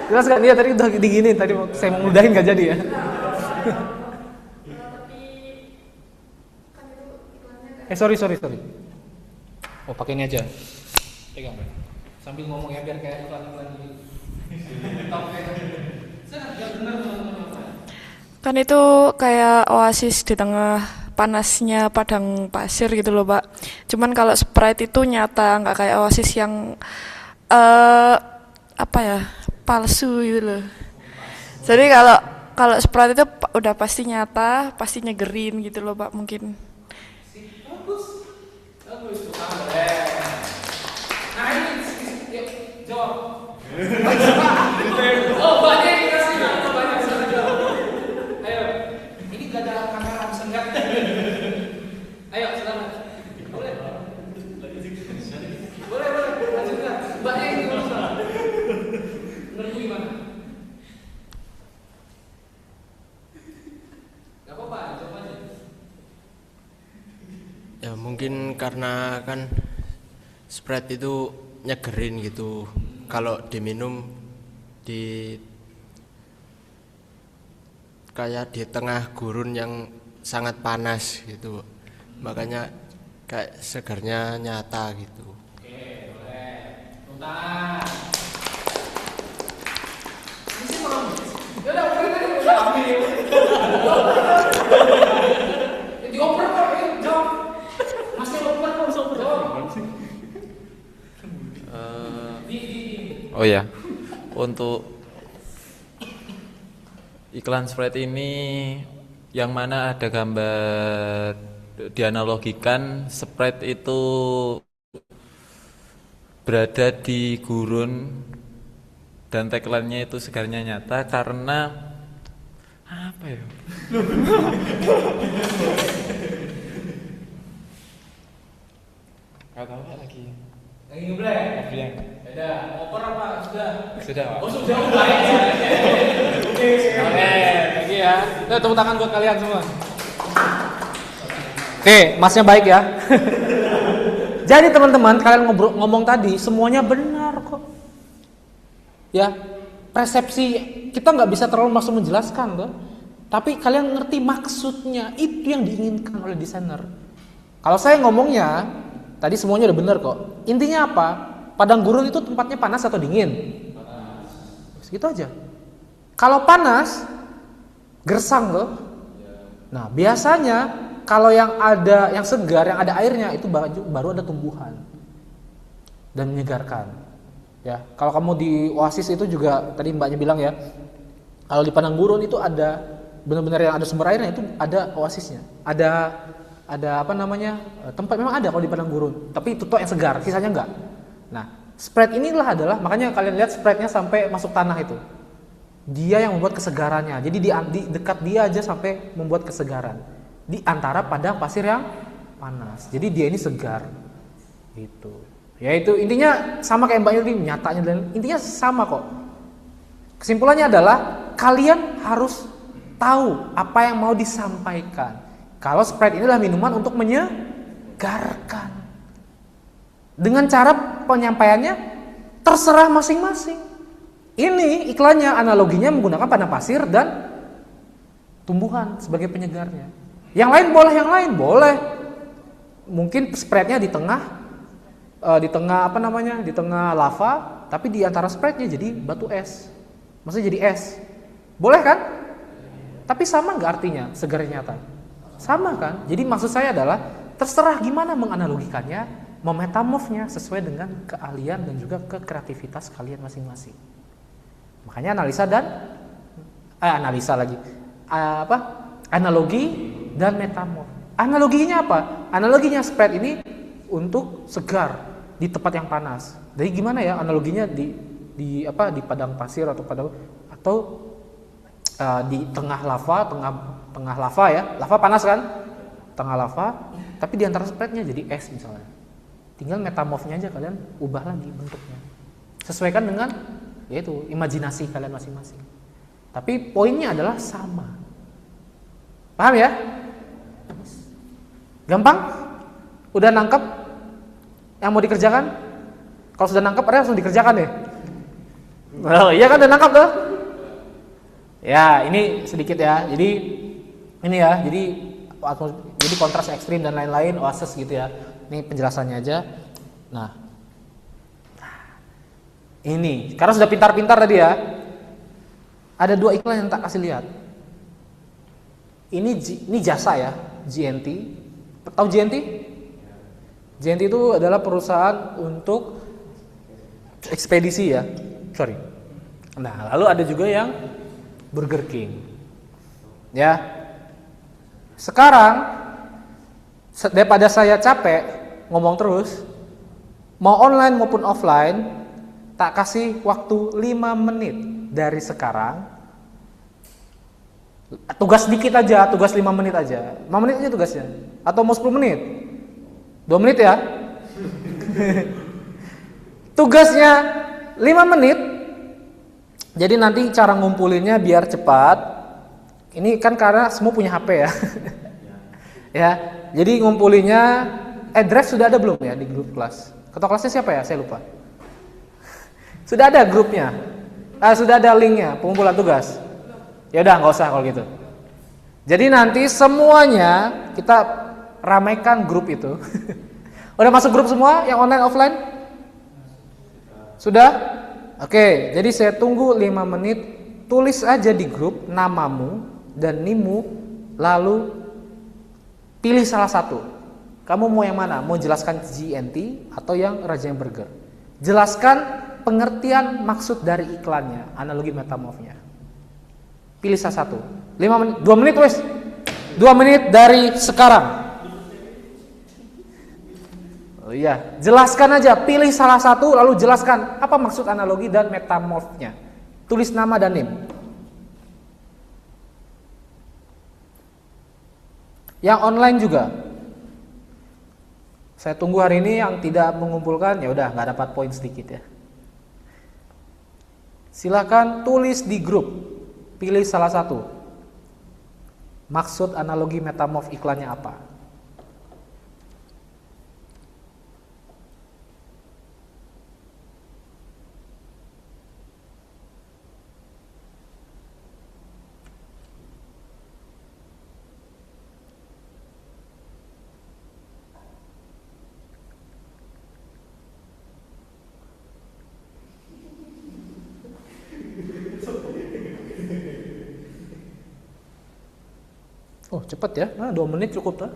Jelaskan dia tadi udah diginin. Tadi saya mau ngeludahin nggak jadi ya. Sorry. Oh, pakai ini aja. Pegang. Sambil ngomong ya biar kayak iklan-iklan gitu. Kan itu kayak oasis di tengah panasnya padang pasir gitu loh, Pak. Cuman kalau Sprite itu nyata, nggak kayak oasis yang apa ya, palsu gitu loh. Jadi kalau Sprite itu udah pasti nyata, pasti nyegerin gitu loh, Pak, mungkin. Nah ini, yuk jawab. Oh banyak yang dikasih, banyak sana jawab. Ayo, ini gak ada kamera bisa nggak? Ayo silakan. Boleh, lanjutkan. Banyak yang dikasih. Menurutmu gimana? Gak apa-apa, jawab aja. Ya mungkin karena kan Sprite itu nyegerin gitu. Kalau diminum di kayak di tengah gurun yang sangat panas gitu. Makanya kayak segarnya nyata gitu. Oke, boleh. Tuntas. Ini sih mau. Ya udah, udah ambil. Dioper kok, jawab. Masih oper kok, jawab. Oh ya, untuk iklan Sprite ini yang mana ada gambar dianalogikan Sprite itu berada di gurun dan tagline-nya itu segarnya nyata karena apa ya? Gak tahu lagi. Lagi ngeblek. Yang Udah, oper apa? Sudah. sudah Pak. Oh sudah, baik ya. Oke, lagi ya. Udah tepuk tangan buat kalian semua. Oke, masnya baik ya. Jadi teman-teman, kalian ngomong tadi semuanya benar kok. Ya, persepsi kita nggak bisa terlalu langsung menjelaskan tuh. Tapi kalian ngerti maksudnya, itu yang diinginkan oleh desainer. Kalau saya ngomongnya, tadi semuanya udah benar kok. Intinya apa? Padang gurun itu tempatnya panas atau dingin? Panas. Segitu aja. Kalau panas, gersang loh. Nah, biasanya kalau yang ada yang segar, yang ada airnya itu baru ada tumbuhan dan menyegarkan. Ya, kalau kamu di oasis itu juga tadi mbaknya bilang ya, kalau di padang gurun itu ada benar-benar yang ada sumber airnya itu ada oasisnya, ada apa namanya tempat memang ada kalau di padang gurun, tapi itu tuh yang segar, sisanya enggak. Nah, Sprite inilah adalah makanya kalian lihat Sprite-nya sampai masuk tanah itu, dia yang membuat kesegarannya. Jadi di dekat dia aja sampai membuat kesegaran di antara padang pasir yang panas. Jadi dia ini segar, gitu. Ya itu intinya sama kayak Mbak Yuri, nyatanya dan intinya sama kok. Kesimpulannya adalah kalian harus tahu apa yang mau disampaikan. Kalau Sprite inilah minuman untuk menyegarkan. Dengan cara penyampaiannya terserah masing-masing. Ini iklannya analoginya menggunakan padang pasir dan tumbuhan sebagai penyegarnya. Yang lain boleh, yang lain boleh. Mungkin spreadnya di tengah, apa namanya, di tengah lava, tapi di antara spreadnya jadi batu es. Maksudnya jadi es. Boleh kan? Tapi sama nggak artinya segar nyata? Sama kan? Jadi maksud saya adalah terserah gimana menganalogikannya, memetamorfnya sesuai dengan keahlian dan juga kekreativitas kalian masing-masing. Makanya analogi dan metamorf. Analoginya apa? Analoginya spread ini untuk segar di tempat yang panas. Jadi gimana ya analoginya di padang pasir atau di tengah lava ya. Lava panas kan? Tengah lava, tapi di antara spreadnya jadi es misalnya. Tinggal metamorfnya aja kalian ubah lagi bentuknya. Sesuaikan dengan yaitu imajinasi kalian masing-masing. Tapi poinnya adalah sama. Paham ya? Gampang? Udah nangkep yang mau dikerjakan? Kalau sudah nangkep, langsung dikerjakan deh. Oh iya kan udah nangkep tuh? Ya ini sedikit ya. Jadi ini ya. Jadi kontras ekstrim dan lain-lain, oasis gitu ya. Ini penjelasannya aja. Nah, ini karena sudah pintar-pintar tadi ya. Ada 2 iklan yang tak kasih lihat. Ini jasa ya, GNT. Tahu GNT? GNT itu adalah perusahaan untuk ekspedisi ya. Sorry. Nah, lalu ada juga yang Burger King. Ya. Sekarang daripada saya capek ngomong terus, mau online maupun offline, tak kasih waktu 5 menit dari sekarang. Tugas dikit aja, tugas 5 menit aja. 5 menit aja tugasnya. Atau mau 10 menit? 2 menit ya. Tugasnya 5 menit. Jadi nanti cara ngumpulinnya biar cepat. Ini kan karena semua punya HP ya. Ya. Jadi ngumpulinnya drive sudah ada belum ya di grup kelas? Ketua kelasnya siapa ya? Saya lupa. Sudah ada grupnya. Sudah ada linknya pengumpulan tugas. Ya udah nggak usah kalau gitu. Jadi nanti semuanya kita ramaikan grup itu. Udah masuk grup semua yang online offline? Sudah? Oke, jadi saya tunggu 5 menit. Tulis aja di grup namamu dan NIMmu, lalu pilih salah satu. Kamu mau yang mana? Mau jelaskan GNT atau yang Raja yang Burger? Jelaskan pengertian maksud dari iklannya, analogi metamorfnya. Pilih salah satu. 5 menit, 2 menit wes. 2 menit dari sekarang. Oh iya, jelaskan aja, pilih salah satu lalu jelaskan apa maksud analogi dan metamorfnya. Tulis nama dan NIM. Yang online juga. Saya tunggu hari ini yang tidak mengumpulkan, ya udah nggak dapat poin sedikit ya. Silakan tulis di grup. Pilih salah satu. Maksud analogi metamorf iklannya apa? Oh cepat ya, 2 menit cukup tuh.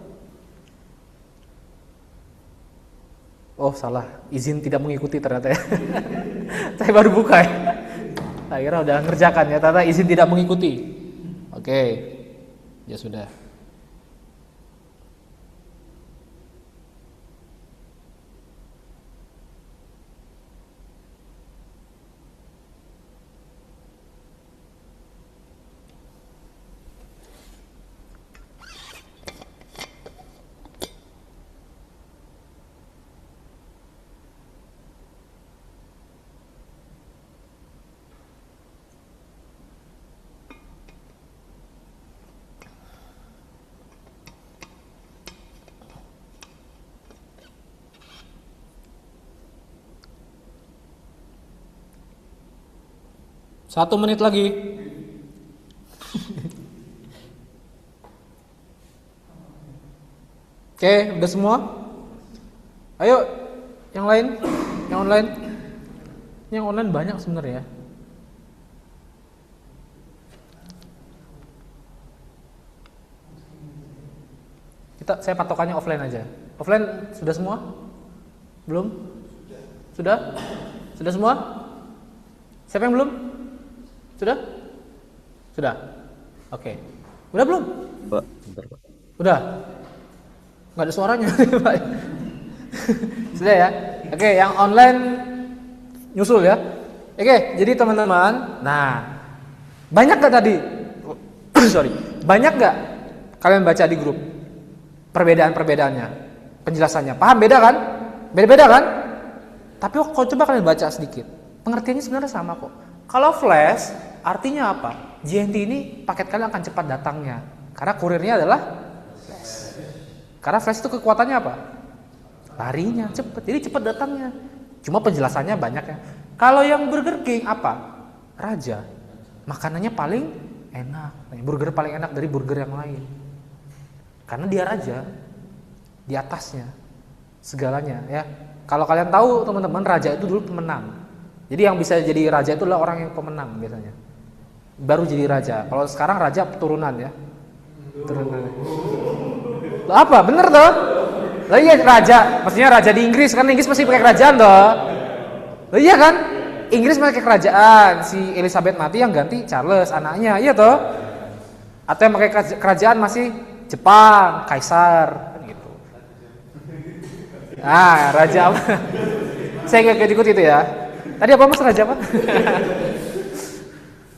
Oh salah, izin tidak mengikuti ternyata ya. Saya baru buka ya. Akhirnya udah ngerjakan ya, ternyata izin tidak mengikuti. Oke, ya sudah. Satu menit lagi. Oke, udah semua? Ayo, yang lain, yang online. Yang online banyak sebenarnya. Saya patokannya offline aja. Offline sudah semua? Belum? Sudah? Sudah semua? Siapa yang belum? Sudah? Sudah? Oke. Udah belum? Pak, bentar Pak. Udah? Nggak ada suaranya Pak. Sudah ya? Oke, yang online nyusul ya. Oke, jadi teman-teman, nah banyak gak tadi? Sorry, banyak gak kalian baca di grup perbedaan-perbedaannya, penjelasannya? Paham beda kan? Beda-beda kan? Tapi kalau coba kalian baca sedikit, pengertiannya sebenarnya sama kok. Kalau flash, artinya apa? JNT ini paket kalian akan cepat datangnya, karena kurirnya adalah flash. Karena flash itu kekuatannya apa? Larinya cepat, jadi cepat datangnya. Cuma penjelasannya banyak ya. Kalau yang Burger King apa? Raja. Makanannya paling enak. Burger paling enak dari burger yang lain. Karena dia raja. Di atasnya. Segalanya ya. Kalau kalian tahu teman-teman, raja itu dulu pemenang. Jadi yang bisa jadi raja itu adalah orang yang pemenang biasanya. Baru jadi raja. Kalau sekarang raja turunan ya. Turunan. Lah apa? Bener toh? Lah iya raja. Maksudnya raja di Inggris. Kan Inggris masih pakai kerajaan toh. Lah iya kan? Inggris pakai kerajaan. Si Elizabeth mati yang ganti Charles anaknya. Iya toh? Atau yang pakai kerajaan masih Jepang, kaisar kan gitu. Ah, raja apa? Saya nggak ikut itu ya. Tadi apa Mas, raja apa?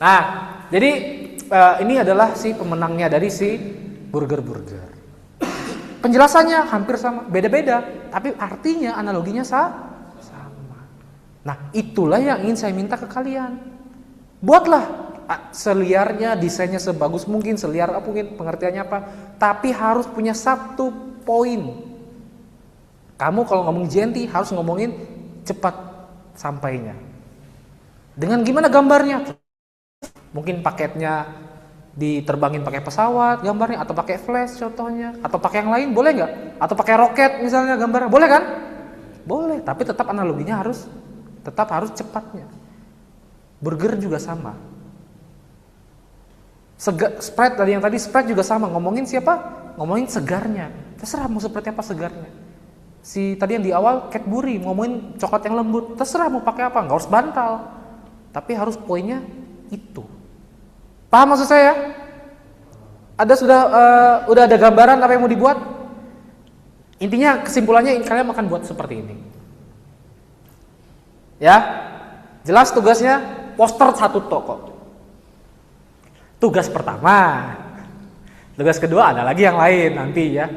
Nah, jadi ini adalah si pemenangnya dari si burger. Penjelasannya hampir sama, beda-beda, tapi artinya analoginya sama. Nah, itulah yang ingin saya minta ke kalian. Buatlah seliarnya, desainnya sebagus mungkin, seliar apa mungkin, pengertiannya apa, tapi harus punya satu poin. Kamu kalau ngomong JNT harus ngomongin cepat sampainya. Dengan gimana gambarnya? Mungkin paketnya diterbangin pakai pesawat gambarnya, atau pakai flash contohnya, atau pakai yang lain, boleh nggak? Atau pakai roket misalnya gambarnya, boleh kan? Boleh, tapi tetap analoginya harus cepatnya. Burger juga sama. Spread tadi yang tadi spread juga sama, ngomongin siapa? Ngomongin segarnya. Terserah mau seperti apa segarnya. Si tadi yang di awal Cadbury ngomongin coklat yang lembut, terserah mau pakai apa, nggak harus bantal. Tapi harus poinnya itu. Paham maksud saya? Udah ada gambaran apa yang mau dibuat? Intinya kesimpulannya kalian akan buat seperti ini. Ya. Jelas tugasnya poster satu toko. Tugas pertama. Tugas kedua ada lagi yang lain nanti ya.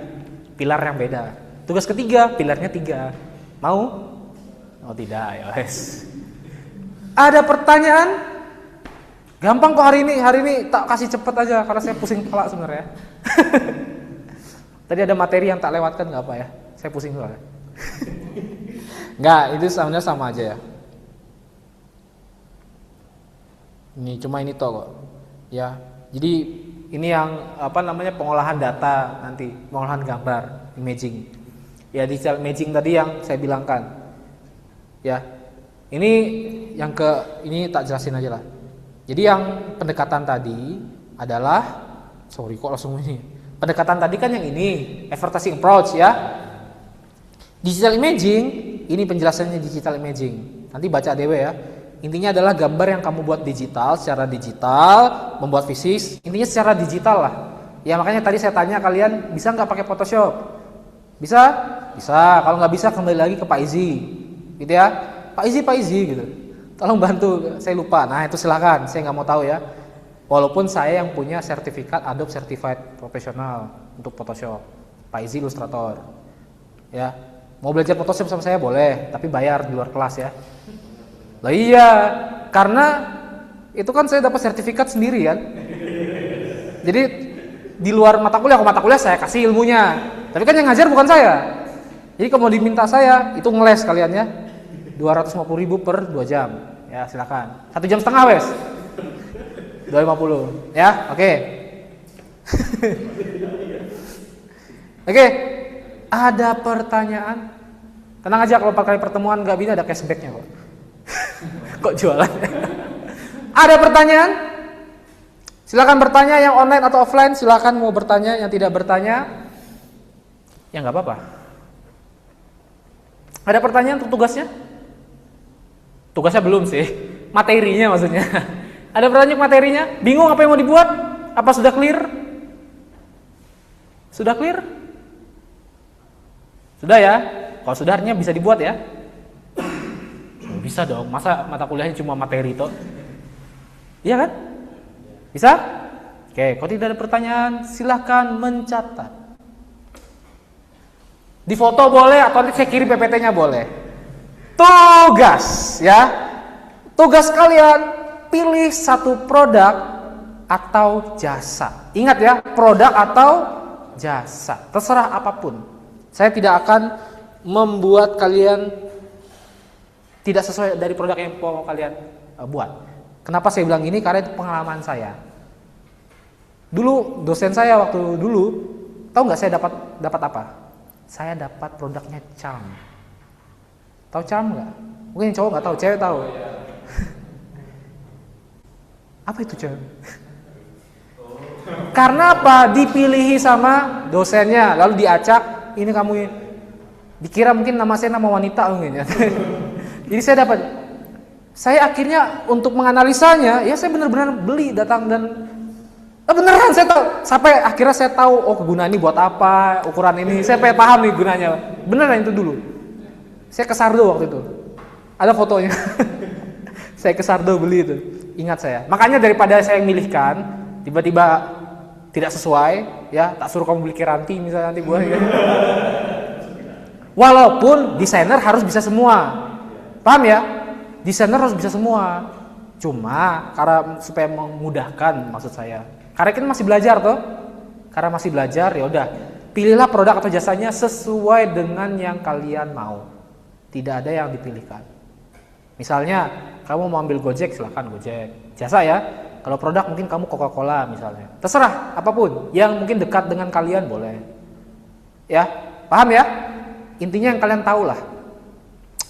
Pilar yang beda. Tugas ketiga, pilarnya 3. Mau? Oh tidak, ya wes. Ada pertanyaan? Gampang kok hari ini tak kasih cepet aja karena saya pusing kepala sebenarnya. Tadi ada materi yang tak lewatkan nggak apa ya? Saya pusing soalnya. Nggak, itu sebenarnya sama aja ya. Ini cuma ini toh kok. Ya. Jadi ini yang pengolahan data nanti, pengolahan gambar, imaging. Ya digital imaging tadi yang saya bilangkan. Ya. Ini ini tak jelasin aja lah. Jadi yang pendekatan tadi adalah pendekatan tadi kan yang ini, advertising approach ya. Digital imaging, ini penjelasannya digital imaging. Nanti baca dewe ya. Intinya adalah gambar yang kamu buat digital, secara digital, membuat fisik, intinya secara digital lah. Ya makanya tadi saya tanya kalian bisa nggak pakai Photoshop? Bisa? Bisa. Kalau nggak bisa kembali lagi ke Pak Izi, gitu ya. Pak Izi gitu. Tolong bantu, saya lupa. Nah itu silakan, saya nggak mau tahu ya. Walaupun saya yang punya sertifikat Adobe Certified Professional untuk Photoshop, Pak Izi Illustrator. Ya, mau belajar Photoshop sama saya boleh, tapi bayar di luar kelas ya. Lah iya, karena itu kan saya dapat sertifikat sendiri kan. Jadi di luar mata kuliah saya kasih ilmunya. Tapi kan yang ngajar bukan saya. Jadi kalau mau diminta saya, itu ngeles kalian ya. 250.000 per 2 jam. Ya, silakan. 1 jam setengah wes. 250. Ya, oke. Oke. Ada pertanyaan? Tenang aja, kalau 4 kali pertemuan nggak bisa, ada cashbacknya kok. Kok jualan? Ada pertanyaan? Silakan bertanya, yang online atau offline. Silakan mau bertanya, yang tidak bertanya ya nggak apa-apa. Ada pertanyaan untuk tugasnya? Tugasnya belum sih, materinya maksudnya. Ada pertanyaan materinya? Bingung apa yang mau dibuat? Apa sudah clear? Sudah clear? Sudah ya? Kalau sudah artinya bisa dibuat ya? Bisa dong, masa mata kuliahnya cuma materi toh? Iya kan? Bisa? Oke, kalau tidak ada pertanyaan silahkan mencatat. Di foto boleh atau nanti saya kirim PPT-nya boleh. Tugas ya. Tugas kalian pilih satu produk atau jasa. Ingat ya, produk atau jasa. Terserah apapun. Saya tidak akan membuat kalian tidak sesuai dari produk yang mau kalian buat. Kenapa saya bilang ini? Karena itu pengalaman saya. Dulu dosen saya waktu dulu, tahu nggak saya dapat apa? Saya dapat produknya Charm. Tahu Charm nggak? Mungkin cowok nggak tahu, cewek tahu. Apa itu Charm? Karena apa? Dipilihi sama dosennya, lalu diacak. Ini kamu dikira mungkin nama saya nama wanita mungkin ya. Jadi saya akhirnya untuk menganalisanya, ya saya benar-benar beli datang dan beneran saya tahu. Sampai akhirnya saya tahu, oh kegunaan ini buat apa, ukuran ini. Saya paham nih gunanya. Beneran itu dulu. Saya ke Sardo waktu itu. Ada fotonya. Saya ke Sardo beli itu. Ingat saya. Makanya daripada saya milihkan, tiba-tiba tidak sesuai, ya tak suruh kamu beli Kiranti misalnya nanti buah. Ya. Walaupun desainer harus bisa semua. Paham ya? Desainer harus bisa semua. Cuma karena supaya memudahkan maksud saya. Karena kan masih belajar toh. Karena masih belajar ya udah, pilihlah produk atau jasanya sesuai dengan yang kalian mau. Tidak ada yang dipilihkan. Misalnya kamu mau ambil Gojek, silakan Gojek. Jasa ya. Kalau produk mungkin kamu Coca-Cola misalnya. Terserah apapun yang mungkin dekat dengan kalian boleh. Ya, paham ya? Intinya yang kalian tahu lah.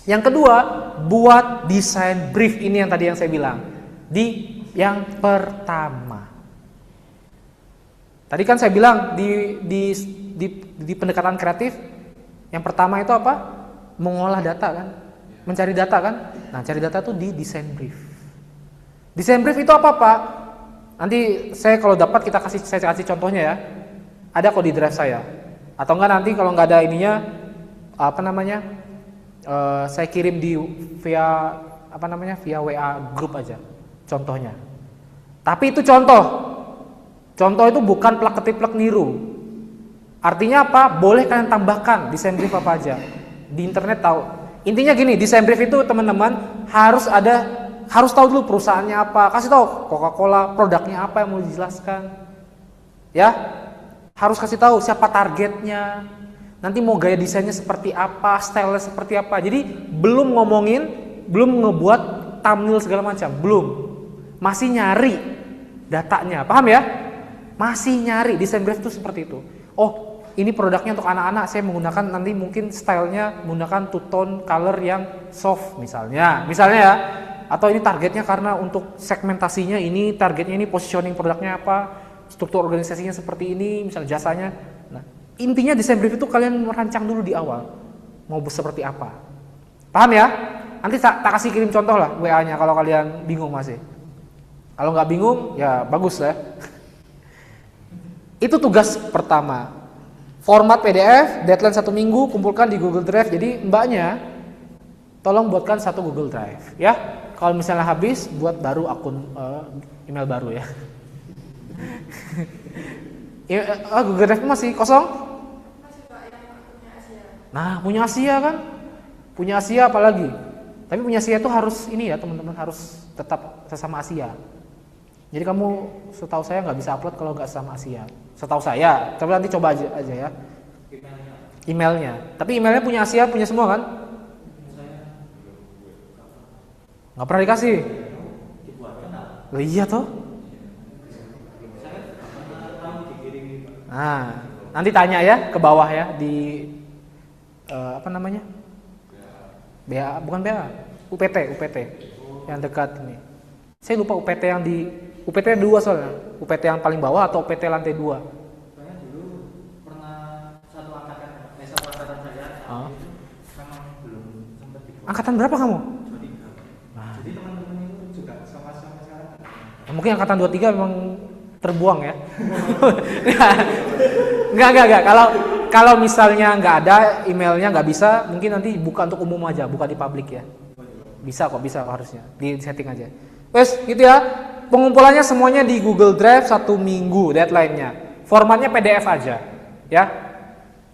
Yang kedua, buat desain brief ini yang tadi yang saya bilang. Yang pertama. Tadi kan saya bilang di pendekatan kreatif, yang pertama itu apa? Mengolah data kan, mencari data kan. Nah, cari data tuh di desain brief. Desain brief itu apa Pak? Nanti saya kalau dapat saya kasih contohnya ya. Ada kok di drive saya. Atau enggak nanti kalau nggak ada ininya, saya kirim via WA grup aja contohnya. Tapi itu contoh itu bukan plak ketiplek niru. Artinya apa? Boleh kalian tambahkan desain brief apa aja di internet tahu. Intinya gini, desain brief itu teman-teman harus tahu dulu perusahaannya apa. Kasih tahu Coca-Cola produknya apa yang mau dijelaskan. Ya, harus kasih tahu siapa targetnya. Nanti mau gaya desainnya seperti apa, stylenya seperti apa. Jadi belum ngebuat thumbnail segala macam, belum. Masih nyari datanya, paham ya? Masih nyari desain brief itu seperti itu. Oh, ini produknya untuk anak-anak, saya menggunakan nanti mungkin stylenya menggunakan two tone color yang soft misalnya ya. Atau ini targetnya karena untuk segmentasinya ini, targetnya ini positioning produknya apa, struktur organisasinya seperti ini, misalnya jasanya. Nah, intinya desain brief itu kalian merancang dulu di awal. Mau seperti apa. Paham ya? Nanti tak kasih kirim contoh lah WA-nya kalau kalian bingung masih. Kalau nggak bingung, ya bagus lah. Itu tugas pertama. Format PDF, deadline 1 minggu, kumpulkan di Google Drive. Jadi mbaknya, tolong buatkan 1 Google Drive. Ya, kalau misalnya habis, buat baru akun email baru ya. Google Drive masih kosong? Nah, punya Asia kan? Punya Asia apalagi? Tapi punya Asia itu harus ini ya teman-teman, harus tetap sesama Asia. Jadi kamu setahu saya nggak bisa upload kalau nggak sama Asia. Setahu saya, tapi nanti coba aja ya. Emailnya. Tapi emailnya punya Asia, punya semua kan? Nggak pernah dikasih. Loh iya toh. Nah, nanti tanya ya ke bawah ya di apa namanya? BA, bukan BA, UPT yang dekat ini. Saya lupa UPT yang di UPT 2 soalnya. UPT yang paling bawah atau UPT lantai 2? Soalnya dulu pernah satu angkatan saya. Oh. Memang belum sempat dibuat. Angkatan berapa kamu? 23. Jadi teman-teman itu juga sama-sama sekarang. Mungkin angkatan 23 memang terbuang ya. Enggak. Kalau misalnya nggak ada emailnya nggak bisa, mungkin nanti buka untuk umum aja, buka di publik ya. Bisa kok harusnya. Di setting aja. Wes, gitu ya. Pengumpulannya semuanya di Google Drive 1 minggu deadline-nya. Formatnya PDF aja. Ya.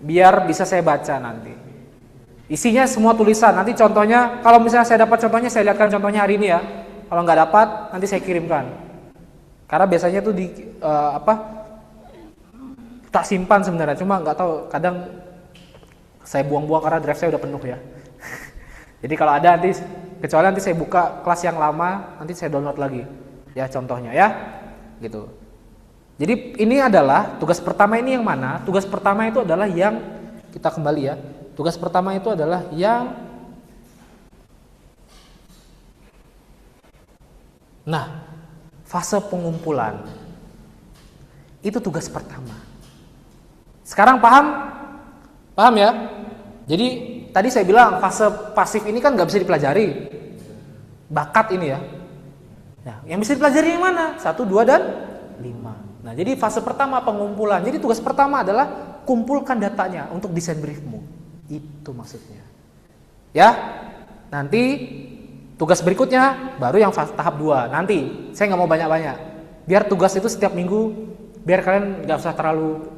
Biar bisa saya baca nanti. Isinya semua tulisan. Nanti contohnya, kalau misalnya saya dapat contohnya, saya lihatkan contohnya hari ini ya. Kalau nggak dapat, nanti saya kirimkan. Karena biasanya tuh di tak simpan sebenarnya, cuma nggak tahu kadang saya buang-buang karena drive saya udah penuh ya. Jadi kalau ada nanti, kecuali nanti saya buka kelas yang lama, nanti saya download lagi ya contohnya ya, gitu. Jadi ini adalah tugas pertama ini yang mana? Tugas pertama itu adalah yang kita kembali ya. Tugas pertama itu adalah yang fase pengumpulan. Itu tugas pertama. Sekarang paham? Paham ya? Jadi tadi saya bilang fase pasif ini kan nggak bisa dipelajari. Bakat ini ya. Nah, yang bisa dipelajari yang mana? 1, 2, dan 5. Nah, jadi fase pertama pengumpulan. Jadi tugas pertama adalah kumpulkan datanya untuk desain briefmu. Itu maksudnya. Ya. Nanti tugas berikutnya baru yang tahap 2. Nanti saya nggak mau banyak-banyak. Biar tugas itu setiap minggu, biar kalian nggak usah terlalu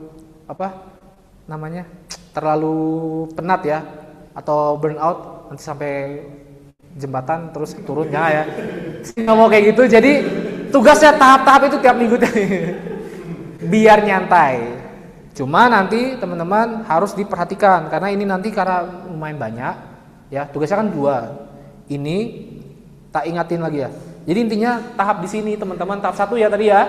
terlalu penat ya, atau burn out nanti sampai jembatan terus turun ya. Nggak mau kayak gitu. Jadi tugasnya tahap-tahap itu tiap minggu biar nyantai. Cuma nanti teman-teman harus diperhatikan karena ini nanti karena lumayan banyak ya. Tugasnya kan 2. Ini tak ingatin lagi ya. Jadi intinya tahap di sini teman-teman, tahap 1 ya tadi ya.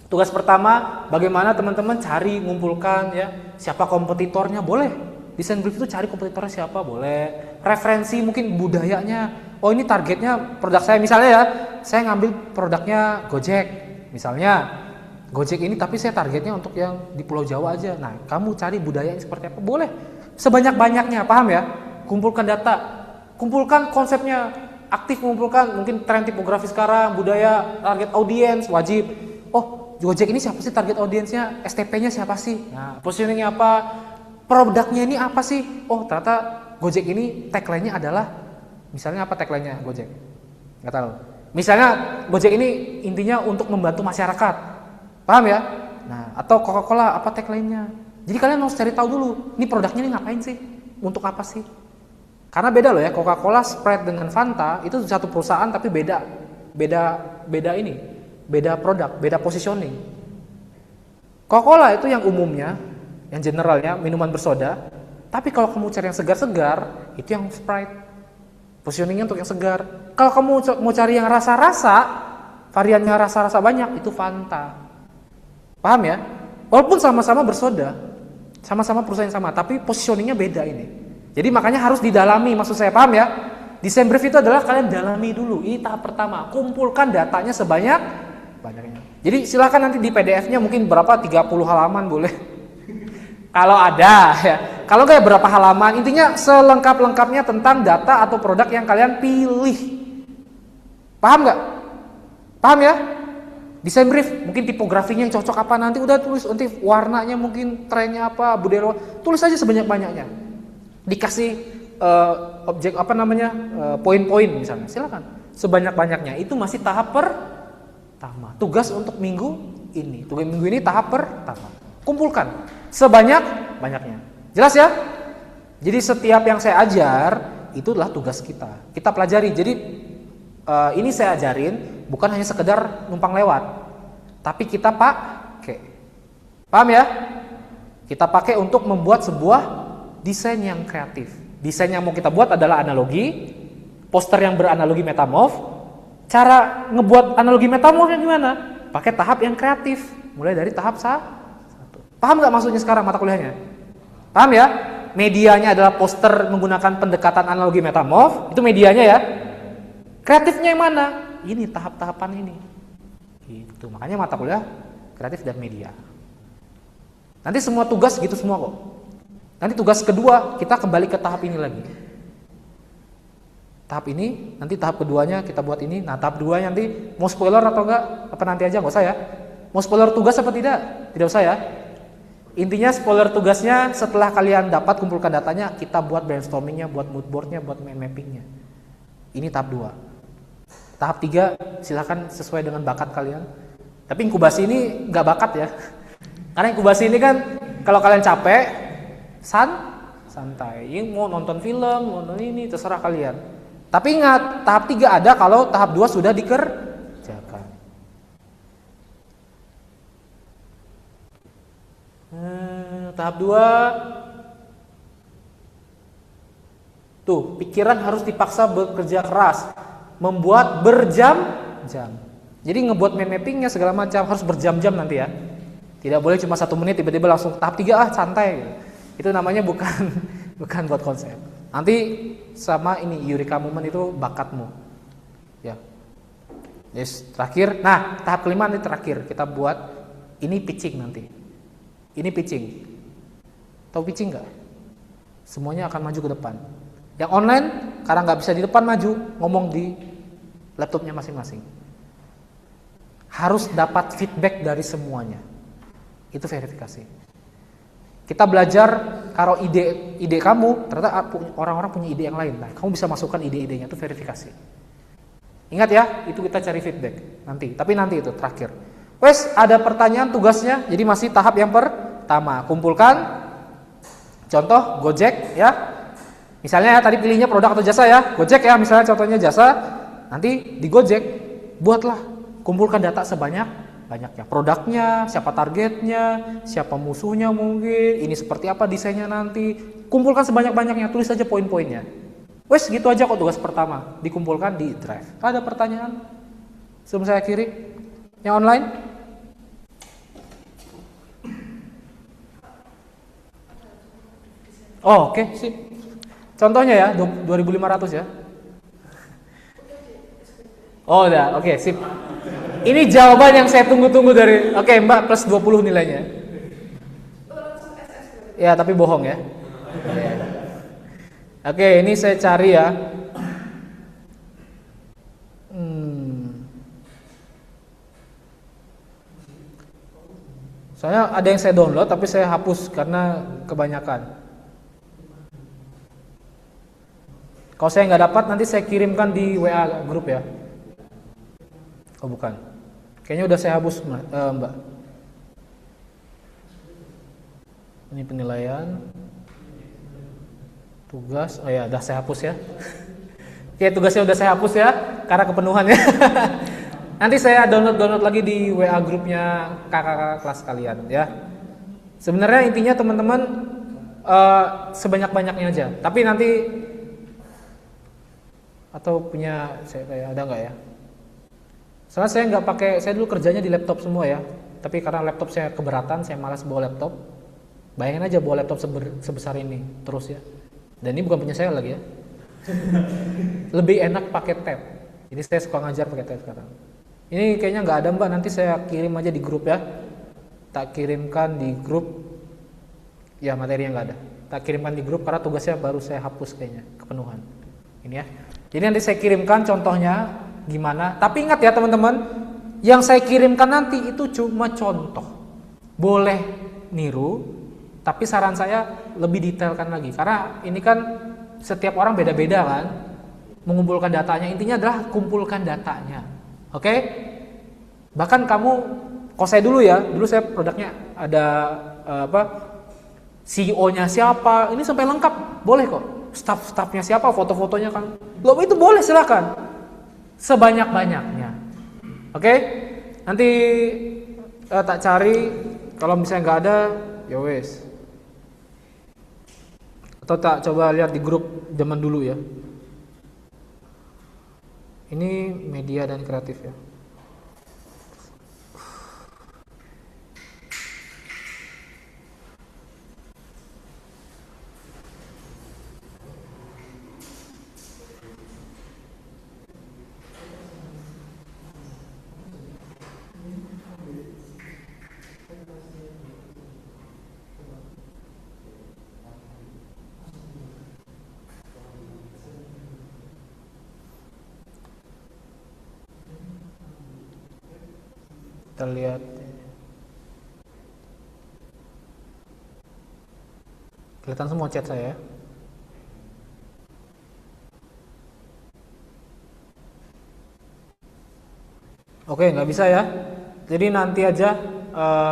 Tugas pertama, bagaimana teman-teman cari, ngumpulkan ya, siapa kompetitornya, boleh. Desain brief itu cari kompetitornya siapa, boleh. Referensi mungkin budayanya. Oh, ini targetnya produk saya misalnya ya. Saya ngambil produknya Gojek. Misalnya Gojek ini tapi saya targetnya untuk yang di Pulau Jawa aja. Nah, kamu cari budaya yang seperti apa? Boleh. Sebanyak-banyaknya, paham ya? Kumpulkan data. Kumpulkan konsepnya. Aktif mengumpulkan mungkin tren tipografi sekarang, budaya, target audiens, wajib. Oh, Gojek ini siapa sih target audiensnya? STP-nya siapa sih? Nah, positioningnya apa? Produknya ini apa sih? Oh, ternyata Gojek ini tagline-nya adalah, misalnya apa tagline-nya Gojek? Nggak tahu. Misalnya Gojek ini intinya untuk membantu masyarakat. Paham ya? Nah, atau Coca-Cola apa tagline-nya? Jadi kalian harus cari tahu dulu, ini produknya ini ngapain sih? Untuk apa sih? Karena beda loh ya, Coca-Cola, Sprite dengan Fanta itu satu perusahaan tapi beda produk, beda positioning. Coca-Cola itu yang umumnya, yang generalnya minuman bersoda. Tapi kalau kamu cari yang segar-segar, itu yang Sprite. Positioningnya untuk yang segar. Kalau kamu mau cari yang rasa-rasa, variannya rasa-rasa banyak, itu Fanta. Paham ya? Walaupun sama-sama bersoda, sama-sama perusahaan yang sama, tapi positioningnya beda ini. Jadi makanya harus didalami, maksud saya, paham ya? Desain brief itu adalah kalian dalami dulu. Ini tahap pertama, kumpulkan datanya sebanyak-banyaknya. Jadi silakan nanti di PDF-nya mungkin berapa, 30 halaman boleh. Kalau ada ya. Kalau nggak berapa halaman, intinya selengkap-lengkapnya tentang data atau produk yang kalian pilih. Paham nggak? Paham ya? Desain brief, mungkin tipografinya yang cocok apa, nanti udah tulis, nanti warnanya mungkin trennya apa, budaya, tulis aja sebanyak-banyaknya. Dikasih poin-poin misalnya, silakan sebanyak-banyaknya. Itu masih tahap pertama. Tugas untuk minggu ini. Tugas minggu ini tahap pertama. Kumpulkan sebanyak-banyaknya. Jelas ya? Jadi setiap yang saya ajar itu adalah tugas kita. Kita pelajari. Jadi ini saya ajarin bukan hanya sekedar numpang lewat, tapi kita pakai. Paham ya? Kita pakai untuk membuat sebuah desain yang kreatif. Desain yang mau kita buat adalah analogi, poster yang beranalogi metamorf. Cara ngebuat analogi metamorfnya gimana? Pakai tahap yang kreatif. Mulai dari tahap 1. Paham nggak maksudnya sekarang mata kuliahnya? Paham ya? medianya adalah poster menggunakan pendekatan analogi metamorf, itu medianya ya. Kreatifnya yang mana? Ini tahap-tahapan ini. Gitu. Makanya mata kuliah kreatif dan media. Nanti semua tugas gitu semua kok. Nanti tugas kedua kita kembali ke tahap ini lagi. Tahap ini, nanti tahap keduanya kita buat ini. Nah tahap dua nanti mau spoiler atau enggak? Apa nanti aja, nggak usah ya. Mau spoiler tugas apa tidak? Tidak usah ya. Intinya spoiler tugasnya setelah kalian dapat kumpulkan datanya, kita buat brainstormingnya, buat mood boardnya, buat mind mappingnya. Ini tahap 2. Tahap 3 silahkan sesuai dengan bakat kalian. Tapi inkubasi ini nggak bakat ya. Karena inkubasi ini kan kalau kalian capek, santai. Mau nonton film, mau nonton ini terserah kalian. Tapi ingat, tahap 3 ada kalau tahap 2 sudah dikerjakan. Tahap 2 tuh, pikiran harus dipaksa bekerja keras, membuat berjam-jam. Jadi ngebuat mind mappingnya segala macam harus berjam-jam nanti ya. Tidak boleh cuma 1 menit tiba-tiba langsung tahap 3 santai. Itu namanya bukan buat konsep. Nanti sama ini eureka moment itu bakatmu. Ya. Yes, terakhir. Nah, tahap kelima nanti terakhir kita buat ini pitching nanti. Ini pitching. Tahu pitching nggak? Semuanya akan maju ke depan. Yang online karena nggak bisa di depan maju, ngomong di laptopnya masing-masing. Harus dapat feedback dari semuanya. Itu verifikasi. Kita belajar kalau ide kamu ternyata orang-orang punya ide yang lain. Nah, kamu bisa masukkan ide-idenya, itu verifikasi. Ingat ya, itu kita cari feedback nanti. Tapi nanti itu terakhir. Wes, ada pertanyaan tugasnya. Jadi masih tahap yang pertama. Kumpulkan contoh Gojek ya. Misalnya ya tadi pilihnya produk atau jasa ya. Gojek ya, misalnya contohnya jasa. Nanti di Gojek buatlah, kumpulkan data sebanyak banyaknya, produknya, siapa targetnya, siapa musuhnya mungkin, ini seperti apa desainnya nanti, kumpulkan sebanyak-banyaknya, tulis saja poin-poinnya. Wes gitu aja kok tugas pertama, dikumpulkan di drive. Ada pertanyaan sebelum saya akhiri? Yang online? Oh oke, sip. Contohnya ya, 2.500 ya. Oh udah, oke, sip. Ini jawaban yang saya tunggu-tunggu dari, oke Mbak plus 20 nilainya. Ya tapi bohong ya. Oke, ini saya cari ya. Soalnya ada yang saya download tapi saya hapus karena kebanyakan. Kalau saya nggak dapat nanti saya kirimkan di WA grup ya. Oh bukan. Kayaknya udah saya hapus Mbak. Ini penilaian tugas. Oh ya, udah saya hapus ya. Oke, tugasnya udah saya hapus ya karena kepenuhan ya. Nanti saya download lagi di WA grupnya kakak-kakak kelas kalian ya. Sebenarnya intinya teman-teman sebanyak-banyaknya aja. Tapi nanti atau punya saya kayak ada nggak ya? Soalnya saya nggak pakai, saya dulu kerjanya di laptop semua ya. Tapi karena laptop saya keberatan, saya malas bawa laptop. Bayangin aja bawa laptop sebesar ini terus ya. Dan ini bukan punya saya lagi ya. Lebih enak pakai tab. Jadi saya suka ngajar pakai tab sekarang. Ini kayaknya nggak ada Mbak, nanti saya kirim aja di grup ya. Tak kirimkan di grup. Ya materinya nggak ada. Tak kirimkan di grup karena tugasnya baru saya hapus kayaknya kepenuhan. Ini ya. Jadi nanti saya kirimkan contohnya. Gimana? Tapi ingat ya teman-teman, yang saya kirimkan nanti itu cuma contoh. Boleh niru, tapi saran saya lebih detailkan lagi. Karena ini kan setiap orang beda-beda kan, mengumpulkan datanya. Intinya adalah kumpulkan datanya. Oke? Bahkan kamu, kalau saya dulu ya, dulu saya produknya ada CEO-nya siapa, ini sampai lengkap, boleh kok. Staff-staffnya siapa, foto-fotonya kan. Loh itu boleh silakan. Sebanyak-banyaknya. Oke? Nanti tak cari, kalau misalnya nggak ada, ya wes. Atau tak coba lihat di grup zaman dulu ya. Ini media dan kreatif ya. Kita lihat. Kelihatan semua chat saya. Oke, nggak bisa ya. Jadi nanti aja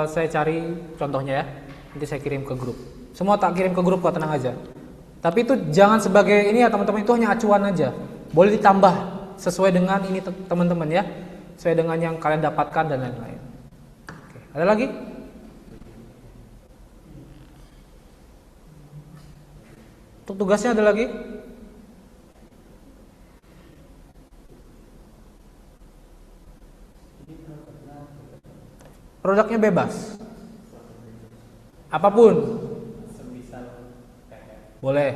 saya cari contohnya ya. Nanti saya kirim ke grup. Semua tak kirim ke grup kok, tenang aja. Tapi itu jangan sebagai ini ya teman-teman, itu hanya acuan aja. Boleh ditambah sesuai dengan ini teman-teman ya. Sesuai dengan yang kalian dapatkan dan lain-lain. Oke, ada lagi? Untuk tugasnya ada lagi? Produknya bebas. Apapun. Boleh.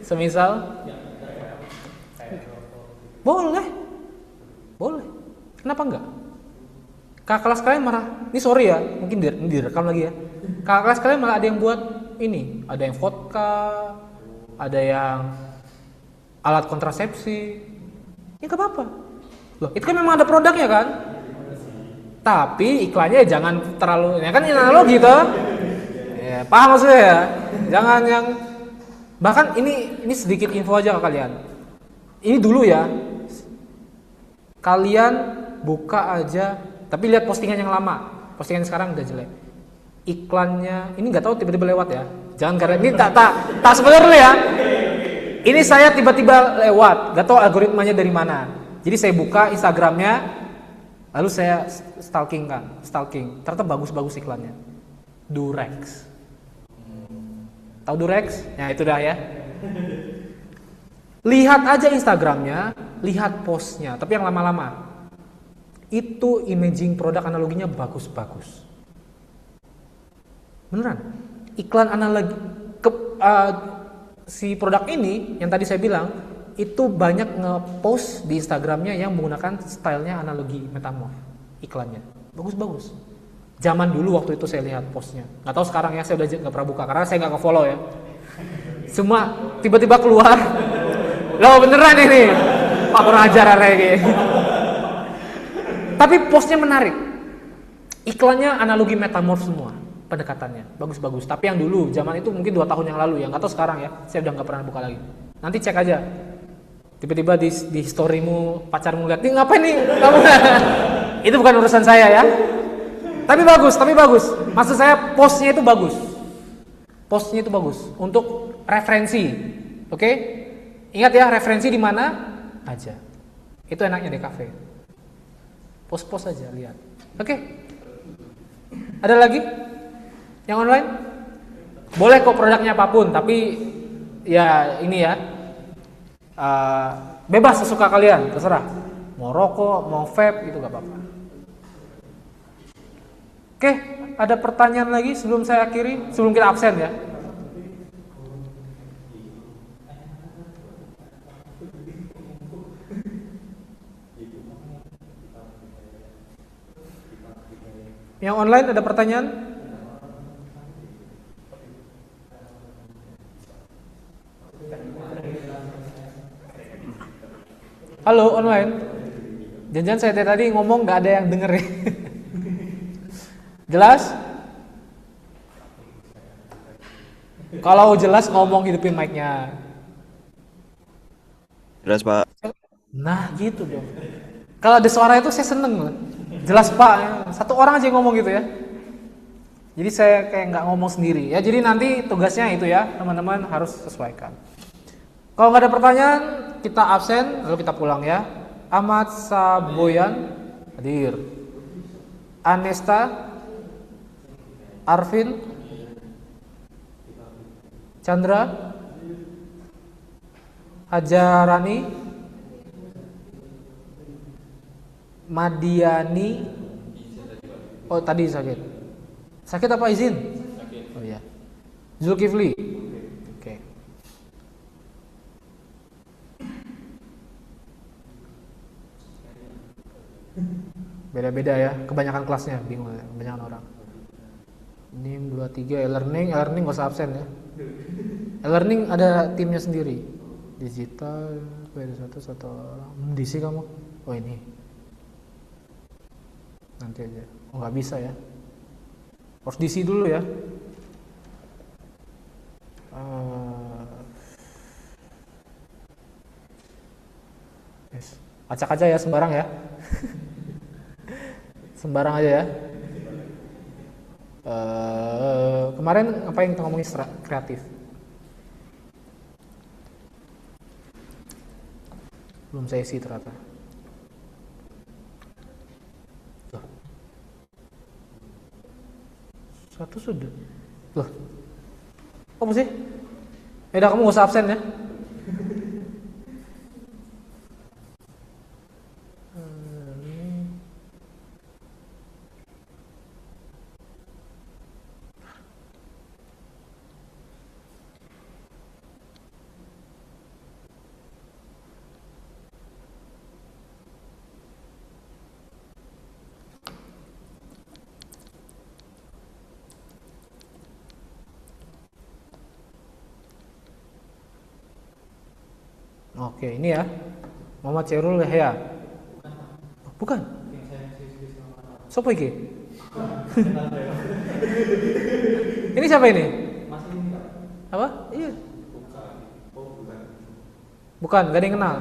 Semisal? Boleh. Boleh. Kenapa enggak? Kakak kelas kalian marah. Ini sorry ya, mungkin direkam lagi ya. Kakak kelas kalian malah ada yang buat ini, ada yang vodka, ada yang alat kontrasepsi. Ya nggak apa-apa. Loh, itu kan memang ada produknya kan? Tapi iklannya jangan terlalu, ya kan ini analogi toh. Ya, paham maksudnya ya? Jangan yang bahkan ini sedikit info aja ke kalian. Ini dulu ya. Kalian buka aja, tapi lihat postingan yang lama. Postingan sekarang udah jelek. Iklannya ini nggak tahu tiba-tiba lewat ya. Jangan karena ini tak sebenarnya ya. Ini saya tiba-tiba lewat, nggak tahu algoritmanya dari mana. Jadi saya buka Instagramnya, lalu saya stalking. Ternyata bagus-bagus iklannya. Durex. Tahu Durex? Ya itu dah ya. Lihat aja Instagramnya, lihat postnya, tapi yang lama-lama. Itu imaging produk analoginya bagus-bagus. Beneran. Iklan analogi si produk ini yang tadi saya bilang itu banyak nge-post di Instagramnya yang menggunakan stylenya analogi metamorf iklannya. Bagus-bagus. Zaman dulu waktu itu saya lihat postnya. Nggak tahu sekarang ya, saya udah nggak pernah buka karena saya nggak nge-follow ya. Semua tiba-tiba keluar. Loh beneran ini. Pak kurang ajar kayak Tapi postnya menarik. Iklannya analogi metamorf semua. Pendekatannya bagus-bagus. Tapi yang dulu zaman itu mungkin 2 tahun yang lalu ya, nggak tahu sekarang ya. Saya udah nggak pernah buka lagi. Nanti cek aja. Tiba-tiba di storymu pacarmu lihat, nih ngapain nih kamu? Itu bukan urusan saya ya. Tapi bagus. Maksud saya postnya itu bagus. Postnya itu bagus untuk referensi. Oke? Ingat ya, referensi di mana aja. Itu enaknya di kafe. Post-post aja lihat. Oke? Ada lagi? Yang online? Boleh kok produknya apapun, tapi ya ini ya bebas sesuka kalian, terserah. Mau rokok, mau vape, itu gak apa-apa. Oke, ada pertanyaan lagi sebelum saya akhiri, sebelum kita absen ya. Yang online ada pertanyaan? Halo online. Jangan-jangan saya tadi ngomong nggak ada yang denger ya. Jelas? Kalau jelas ngomong hidupin mic-nya. Jelas Pak. Nah gitu dong. Kalau ada suara itu saya seneng loh. Jelas Pak. Satu orang aja ngomong gitu ya. Jadi saya kayak nggak ngomong sendiri ya. Jadi nanti tugasnya itu ya teman-teman harus sesuaikan. Kalau nggak ada pertanyaan kita absen lalu kita pulang ya. Ahmad Saboyan hadir. Anesta, Arvin, Chandra, Hajarani, Madiani. Oh tadi sakit. Sakit apa izin? Oh iya. Zulkifli. Oke. Beda-beda ya, kebanyakan kelasnya, bingung ya, kebanyakan orang. NIM 23 e-learning gak usah absen ya. E-learning ada timnya sendiri. Digital, beda satu orang. DC kamu? Oh ini. Nanti aja. Oh nggak bisa ya. Harus diisi dulu ya. Yes. Acak aja ya, sembarang ya. Sembarang aja ya. Kemarin ngapain kita ngomongin kreatif? Belum saya isi ternyata. Loh. Satu sudah. Loh. Apa sih? Ya udah, kamu gak usah absen ya. Oke, ini ya. Muhammad Chairul Yahya. Bukan. Sopo iki? Ini siapa ini? Apa? Iya. Bukan, gak ada yang kenal.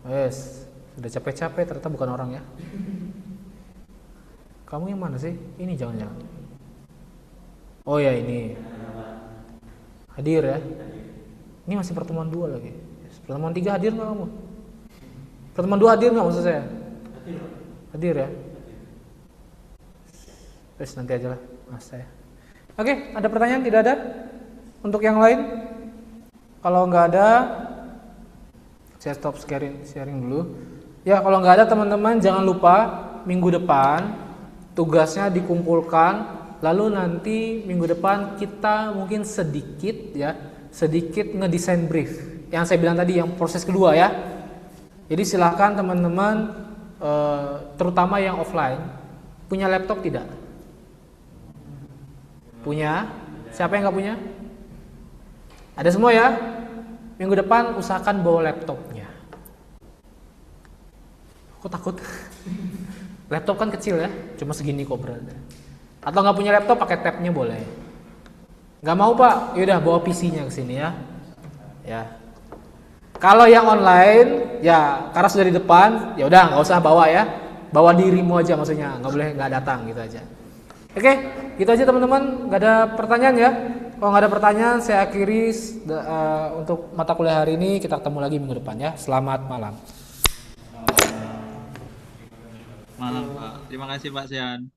Yes, sudah capek-capek ternyata bukan orang ya. Kamu yang mana sih? Ini jangan-jangan. Oh ya, ini. Hadir ya. Ini masih pertemuan 2 lagi. Pertemuan 3 hadir nggak kamu? Pertemuan 2 hadir nggak maksud saya? Hadir ya. Terus nanti aja lah mas saya. Oke, ada pertanyaan? Tidak ada? Untuk yang lain? Kalau nggak ada, saya stop sharing dulu. Ya, kalau nggak ada teman-teman jangan lupa minggu depan tugasnya dikumpulkan. Lalu nanti minggu depan kita mungkin sedikit ngedesain brief yang saya bilang tadi, yang proses kedua ya. Jadi silahkan teman-teman terutama yang offline punya laptop tidak? Punya? Siapa yang nggak punya? Ada semua ya? Minggu depan usahakan bawa laptopnya. Aku takut. Laptop kan kecil ya, cuma segini kok berada. Atau nggak punya laptop pakai tabnya boleh. Nggak mau pak, yaudah bawa PC-nya ke sini ya. Ya. Kalau yang online, ya karena sudah di depan, ya udah nggak usah bawa ya. Bawa dirimu aja maksudnya, nggak boleh nggak datang gitu aja. Oke, gitu aja teman-teman. Nggak ada pertanyaan ya? Kalau nggak ada pertanyaan, saya akhiri untuk mata kuliah hari ini. Kita ketemu lagi minggu depan ya. Selamat malam. Malam Pak. Terima kasih Pak Sian.